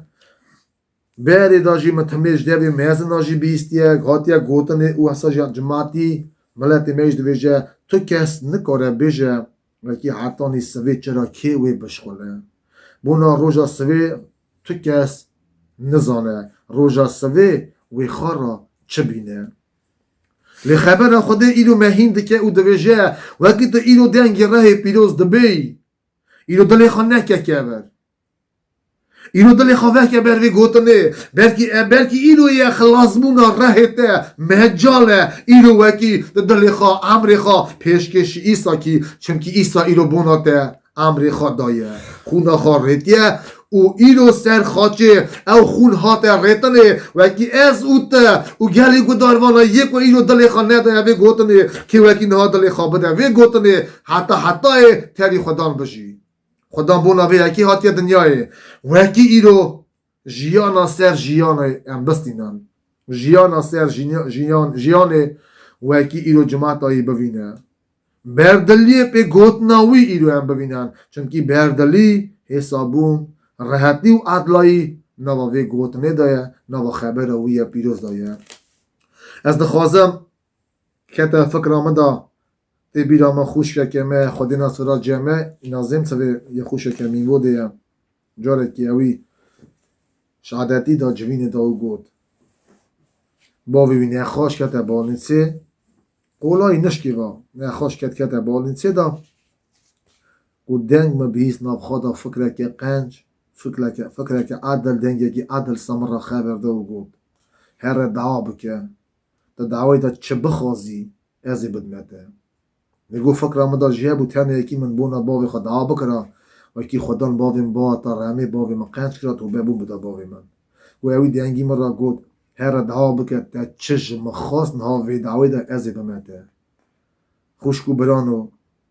بری داجی متمیج دوی میزن داجی بیستیه غاتیه گوتنی او اصلا جماعتی ملتی میج دویجه تو کس نکاره بیجه وکی حتانی سوی چرا که وی بشخوله بونا روژا سوی تو کس نزانه روژا سوی وی خارا چه بینه لی خبر خوده ایلو مهین دکه او دویجه وکی تو ایلو دنگی راه پیروز دبی ایلو دلی خانه که که بر اینو دل خواه که بروی گوتنه بلکی اینو یه خلاصمونا رهته مهجاله اینو وکی دل خواه امر خواه پیشکش ایسا کی چمکی ایسا اینو بوناته امر خواه دایه خونا خواه ریتیه او اینو سر خاچه او خون هات ریتنه وکی از اوته او گلی گداروانا یک و اینو دل خواه ندایه وی گوتنه که وکی نها دل خواه بده وی گوتنه حتی تری خودان بشی خودم بونا به یکی هاتی دنیای وکی ایرو جیانا سر جیان ام بستینن جیانا سر جیان وکی ایرو جماعت آیی ببینه بردلی پی گوتناوی ایرو ام ببینن چونکی بردلی حسابون راحتی و عدلایی نواوی گوتنه دایه نوا خبر وی پیروز دایه از دخوازم که فکر آمده تی بیرا ما خوش که ما خودی نصورا جمعه نازم سوی یه خوش که می بوده جاره که اوی شهادتی دا جوین دا او گود باوی نخواش که تا بالنسه قولای نشکی با نخواش که تا بالنسه دا و دنگ ما بیس ناب خدا فکره که قنج فکره که عدل دنگه که عدل سمرا خبر دا او گود هر دعا بکه دا دعوی دا چه بخوازی ازی بدمته میگو فکر آمده جیب و تنه یکی من بونا باوی خود دعا بکره و یکی خودان باویم با تا رحمه باوی من قنج کرد و ببون بده باوی من و اوی دنگی مرا گود هر دعا بکه تا چش مخواست نها وی دعوی دا ازی بمته خوشکو برانو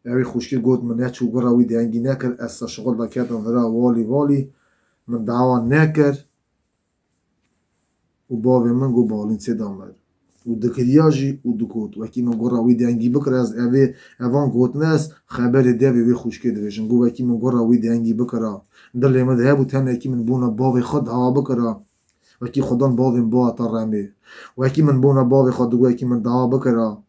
اوی خوشکی گود من نچو گره اوی دنگی نکر از شغل دا کردم ورا والی من دعوا نکر و باوی من گو بالین سی دامر و دکریاجی و دکوت وکی من گورا وی دنگی بکر از اوی اوان گوتنس خبر دیوی وی خوشکی دویشن گو وکی من گورا وی دنگی بکرا دل ما ده بو تنه کی من بونا باوی خود ها بکرا وکی خودان باوی با تا رمی وکی من بونا باوی خود گو وکی من دعا بکرا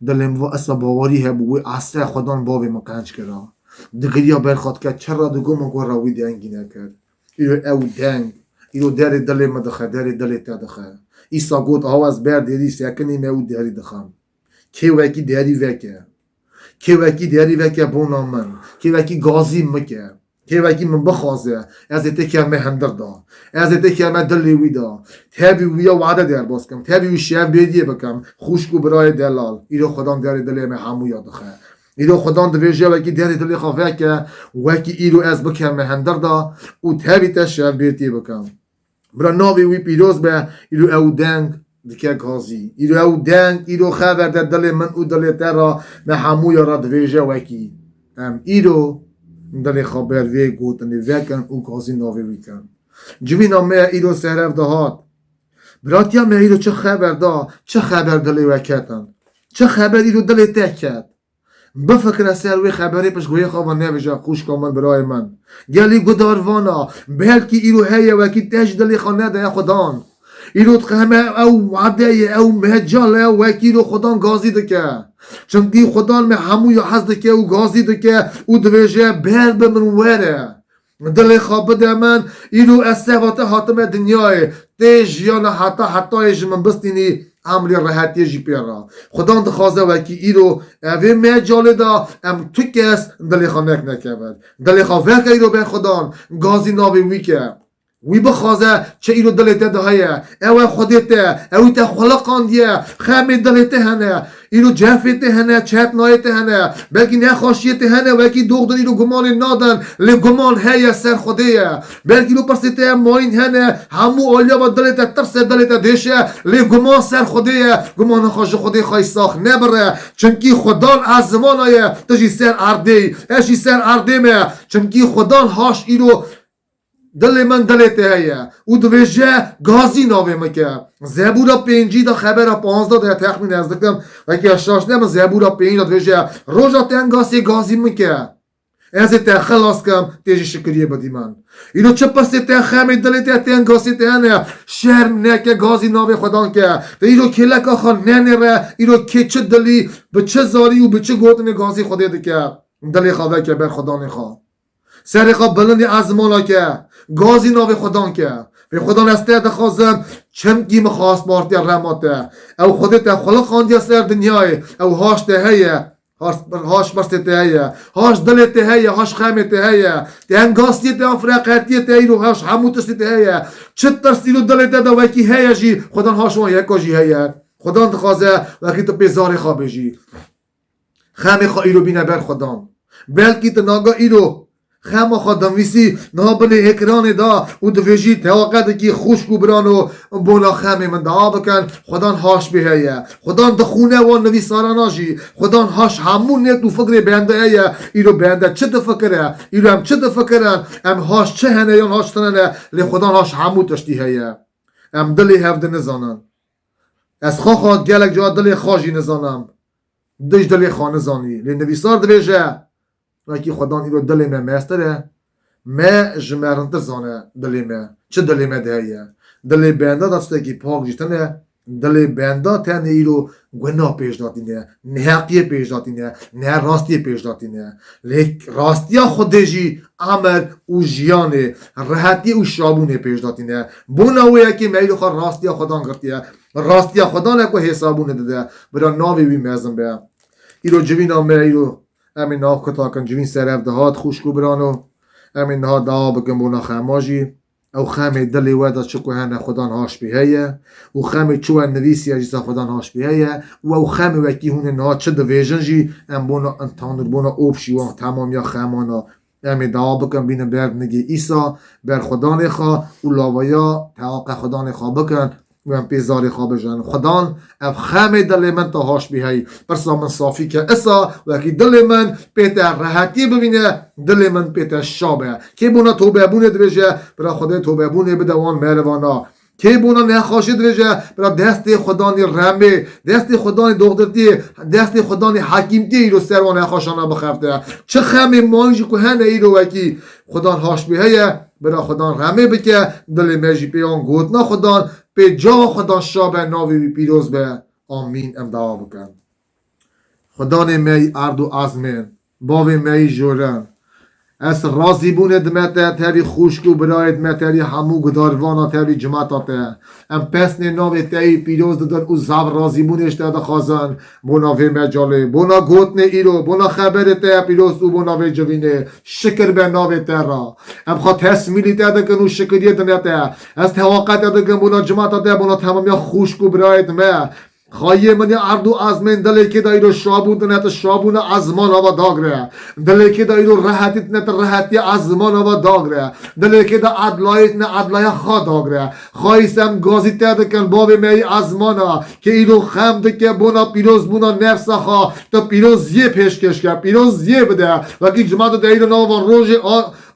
دل ما اصلا باوری هب و اصلا خودان باوی ما کنج کرا دکریا بر خود که چرا دگو من گورا وی دنگی نکرد ایرو او دنگ ایرو در دل ما دخه در دل تا دخه ایسا گوت آواز بر دیدی سکنی میو داری دخم که وکی داری وکه که وکی داری وکه بونا من که وکی گازی مکه که وکی من بخوازه از تکه مهندر دا از تکه من دلی وی دا تابی ویا وعده در باز کم تابی وی شیف بیدیه بکم خوشکو برای دلال ایرو خدان داری دلی من همو یادخه ایرو خدان دویجه وکی داری دلی خواه که وکی ایرو از بکم مهندر دا و تابی تا شیف بیدیه بکم برا ناوی وی پیروز به ایرو او دنگ دکه گازی ایرو او دنگ ایرو خبر در دل من و دل ترا به همو یارا دویجه وکی ایرو دل خبر وی گوتنی وکن او گازی ناوی ویکن جوینا مه ایرو سهرف دهات براتیا مه ایرو چه خبر دا چه خبر دل وکتن چه خبر ایرو دل تکت بفکر سر وی خبری پش گوی خواه نویجا خوش کامن برای من گلی گداروانا بلکی ایرو هیا وکی تش دلی خانه ده خدان ایرو تقهمه او وعده او مهجال وکی ایرو خدان گازی دکه چونکی خدان می همو یا حز دکه او گازی دکه او دویجه بر بمن وره دلی خواب ده من ایرو استوات حاتم دنیای تیج یا نه حتی ایج من بستینی امری راحتی جی پیرا خدان دخوازه وکی ایرو اوی مجال دا ام تو کس دلی خانک نکبد دلی خواه که ایرو به خدان گازی ناوی وی که وی بخوازه چه ایرو دلیته ده هایه اوی خودیته اوی تا خلقان دیه خمی دلیته هنه ایرو جفیته هنه چهت نایته هنه بلکی نخواشیته هنه وکی دوغدن ایرو گمان نادن لی گمان هیه سر خودیه بلکی ایرو پرسیته ماین هنه همو آلیا و دلیته ترس دلیته دیشه لی گمان سر خودیه گمان خواش خودی خواهی ساخ نبره چونکی خدان از زمان آیه تجی سر اردی اشی سر اردی مه چونکی خدان هاش ایرو دل من دلته هیا او دویجه گازی ناوی مکه زبورا پینجی دا خبر 15 دا تخمین از دکتم و که اشتاش نیم زبورا پینجی دا دویجه روژا تنگاسی گازی مکه از ته خلاص کم تیجی شکریه بدی من اینو چه پس ته خمی دلته تنگاسی تهنه شرم نکه گازی ناوی خدان که اینو کلک آخان ننره اینو که چه دلی به چه زاری و به چه گوتن گازی خوده دکه دلی خواه که بر خدا نخواه سر خواه بلندی ازمانا که گازی ناوی خدان که به خدا نسته دخوازم چمکی مخواست بارتی رماته او خودت خلق خاندی سر دنیای او هاشته هیه هاش برست تهيا هاش دل تهيا هاش خام تهيا تهنگاستی ته افریقیتی ته ایرو هاش هموتست تهيا چتر سیلو دل ته دا وکی هيا جی خدا هاش ما یکا جی هيا خدا دخوازه وکی تو پیزار خواب جی خام خا ایرو بینه بر خدا بلکی تو ناگا ایرو خام خدام ویسی نابل اکران دا و دویجی توقعد کی خوشگو برانو بولا خام من دا بکن خدا هاش بهیه خدا دخونه و نویساراناجی خدا هاش همون نه تو فکر بنده ایه ایرو بنده چه تفکره ایرو هم چه تفکرن ام هاش چه هنه یا هاش تنه لی خدا هاش همون تشتی هیه ام دلی هفته نزانن از خواه گلک جا دلی خواجی نزانم دش دلی خانه زانی لی نویسار دویجه وکی خدا ایرو دلی ما مستره ما جمرنت زانه دلی ما چه دلی ما دهیه دلی بنده دسته کی پاک جتنه دلی بنده تنه ایرو گناه پیش داتینه نهقیه پیش داتینه نه راستیه پیش داتینه لیک راستیا خودجی عمل و جیانه راحتی و شابونه پیش داتینه بوناویه که میلو خود راستیا خدا کرتیه راستیا خدا نکو حسابونه داده برا ناوی بی مزن به ایرو جوینا ما ایرو امین ناف کتا کن جوین سرف دهات خوشکو برانو امین نها دعا بکن بونا خماجی او خمی دلی ودا چکو هنه خدا هاش بیهیه و خمی چوه نویسی اجیسا خدا هاش بیهیه و او خمی وکی هونه نها چه دویجن جی ام بونا انتانر بونا اوبشی و تمام یا خمانا امین دعا بکن بین برد نگی ایسا بر خدا نخوا و لاویا تاقه خدا نخوا بکن و هم پیزاری خواب جان خدان اف خامه دل من تا هاش بیهی پرسا من صافی که اسا و اکی دل من پیتا راحتی ببینه دل من پیتا شابه که بونا توبه بونه دویجه برا خدا توبه بونه بدوان مهروانا که بونا نخواشی دویجه برا دست خدانی رمه دست خدانی دخترتی دست خدانی حکیمتی ایرو سروان نخواشانا بخفته چه خامه مانجی که هنه ایرو اکی خدان هاش بیهی برا خدان رمه بکه دل میجی پیان گوتنا خدان به جا خدا شابه ناوی پیروز به آمین ام دعا بکن خدا نمی ارد و ازمین باوی می جورن از راضی بونه دمته تری خوشکو برای دمتری همو گداروانا تری جماعته ام پس نه ناوی تایی پیروز دادن او زب راضی بونش داده خازن بونا وی مجاله بونا گوت نه ایرو بونا خبر ته پیروز او بونا وی جوینه شکر به ناوی ترا ام خوا تسمیلی داده کنو شکریه دنته از توقع داده کن بونا جماعته بونا تمامی خوشکو برای دمه خواهی منی اردو ازمین دلی که دایرو شابون دنیت شابون ازمان آوا داغره دلی که دایرو راحتیت نت راحتی ازمان آوا داغره دلی که دا عدلایت نه عدلای خواه داغره خواهی سم گازی تیده کن بابی می ازمانا که ایرو خمده که بونا پیروز بونا نفس خواه تا پیروز یه پیشکش کرد پیروز یه بده وکی جماعت دایرو ناوان روژی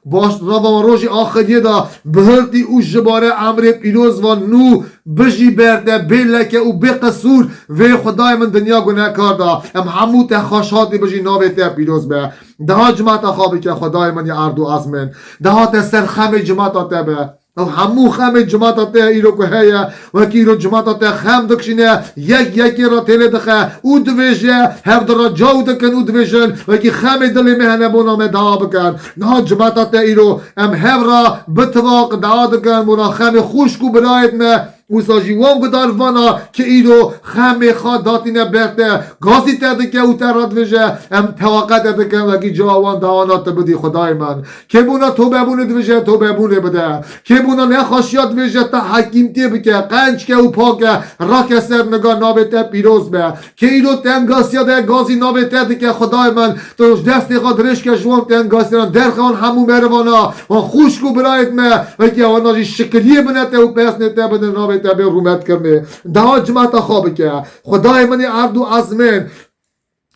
باش روا روزی آخریه دا بهرتی او جباره امر پیروز و نو بجی برده بلکه او بقصور و خدای من دنیا گناه کرده ام همو تخاشاتی بجی ناوی ته پیروز به ده جماعت خوابی که خدای من یا اردو ازمین ده تا سرخم جماعت ته به او همو خم جماعت ته ایرو که هیا و کی رو جماعت ته خم دکشینه یکی را تله دخه او دویجه هفت را جاو دکن او دویجن و کی خم دلی مهنه بونا می دعا بکن نه جماعت ته ایرو ام هفت را بتواق دعا دکن بونا خم خوشکو برایت نه او ساجی وام گدار وانا که ایرو خم خواد داتینه برده گازی تده که او تراد ویجه ام توقع تده که وکی جاوان دعانات بدی خدای من که بونا تو ببونه دویجه تو ببونه بده که بونا نخواشیات ویجه تا حکیم تی بکه قنج که او پاکه راک سر نگاه نابته پیروز به که ایرو تنگاسی ده گازی نابته که خدای من تو دستی خود رشک جوان تنگاسی در خان همو مروانا و خوشکو برایت ما وکی آناجی شکریه بنته و پس نته بده نابته تبه رومت کرده ده جماعت خواب که خدای منی عبد و ازمین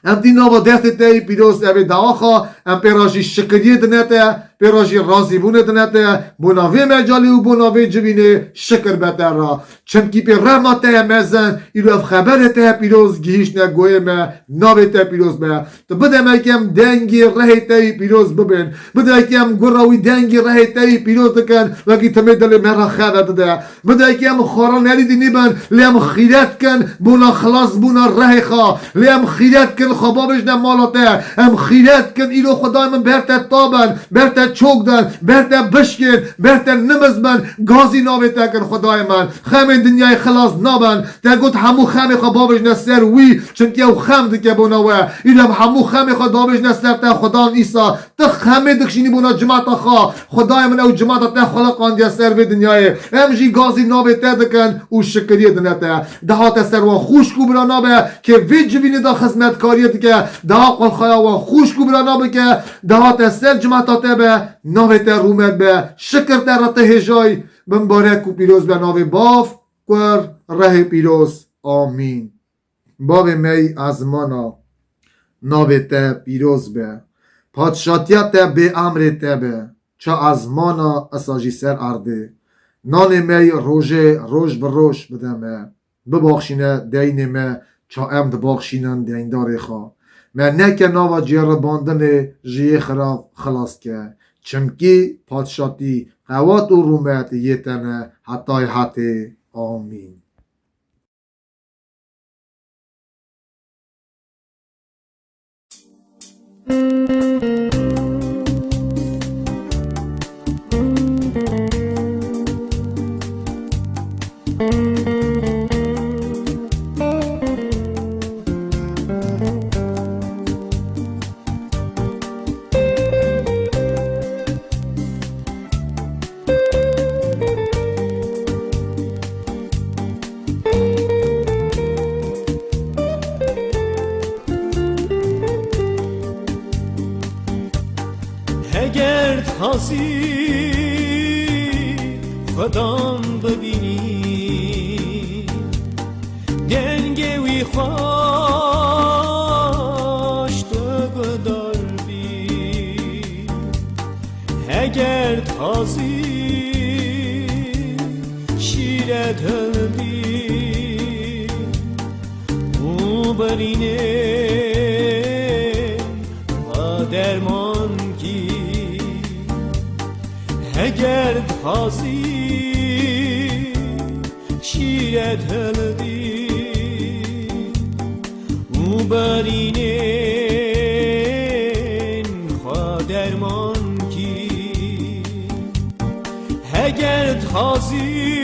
ام دینا با دست تایی پیروز اوی دعا خواه ام پیراشی شکریه دنته پیراشی راضی بونه دنته بناوی مجالی و بناوی جوینه شکر بتر را چمکی پی رحمت تایی مزن ایرو اف خبر تایی پیروز گیش نگوه ما ناوی تایی پیروز ما تو بده ما کم دنگی ره تایی پیروز ببین بده کم گراوی دنگی ره تایی پیروز دکن وکی تمی دل مرا خبر داده بده کم خورا نریدی نیبن لیم خیرت کن بنا خلاص بنا ره خواه لیم خیرت کن خوابش نمالاته ام خیرت کن ایرو خدای من برت تابن برت چوک دن برته بشکن برته نمزمن گازی ناوی تکن خدای من خم دنیای خلاص نابن تا گوت همو خم خوا بابش نسر وی چونکه او خم دکه بوناوه ایلم همو خم خوا دابش نسر تا خدا ایسا تا خم دکشینی بونا جماعت خوا خدای من او جماعت تا خلقان دیا سر به دنیای امجی گازی ناوی تکن او شکریه دنیتا دهات سر و خوش کو برا نابه که وی جبینی دا خدمت کاریت که دا قل خیا و خوش کو برا نابه که دهات سر جماعت تا به ناوی تا رومت به شکر تا رت هجای مبارک و پیروز به ناوی باف کر ره پیروز آمین باو می از مانا ناوی تا پیروز به پادشاتیت تا به امر تا به چا از مانا اساجی سر ارده نان می روژه روش بر روش بدمه بباخشینه دین می چا ام دباخشینن دین داره خواه من نکه ناوا جیر باندن جیه خراب خلاص که چمکی پادشاتی قوات و رومت یتنه حتی حتی آمین اگر خواسی خدام ببینی دنگی وی خوش تو گدار بی اگر خواسی شیرت هلدی او برینه و درمان اگر خواسی شیرت هلدی او برینین خواه درمان کی اگر خواسی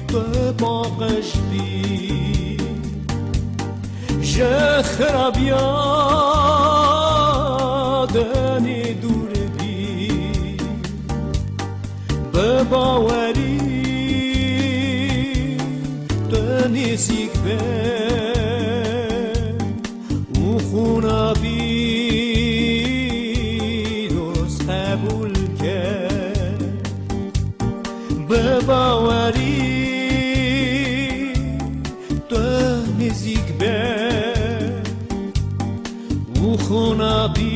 تو باقش بی شه خرابیادنی دور باوری تو نزیک به او خونا بیروز قبول کرد به باوری تو نزیک به او خونا بیروز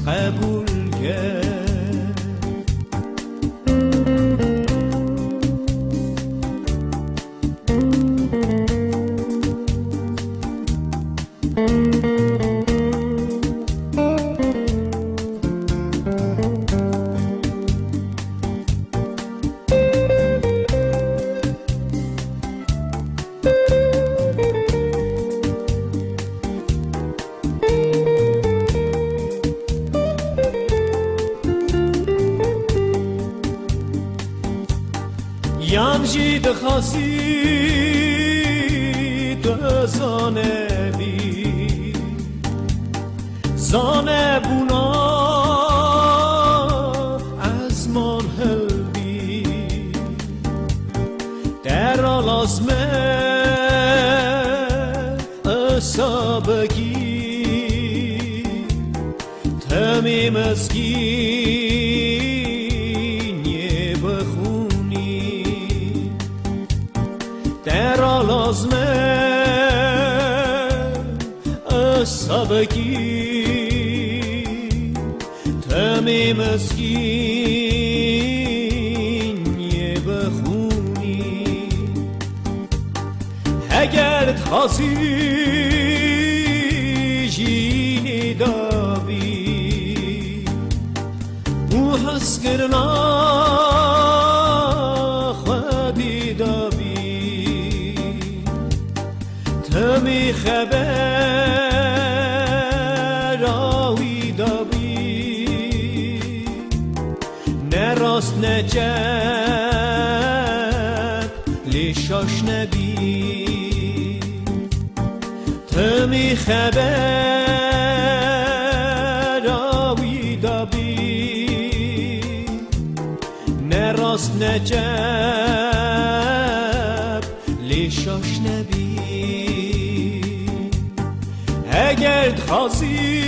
قبول کرد یامجی دخواسی تو زانه بی زانه بونا از من هل بی در لازمه اصابگی تمیم اسکینی بخونی در لازمه اصابگی تمیم اسکینی بخونی اگر تازی جینی دابی او حسگرنا خودی دابی تمی خبر راست نجد لیشاش نبی تمی خبر آوی دابی نه راست نجد لیشاش نبی اگر خواستی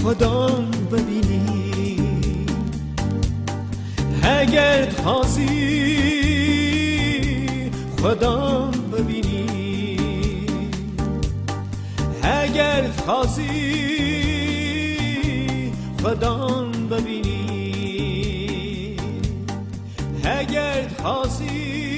خدا ببینی اگر خواستی خدا ببینی اگر خواستی خدا ببینی اگر خواستی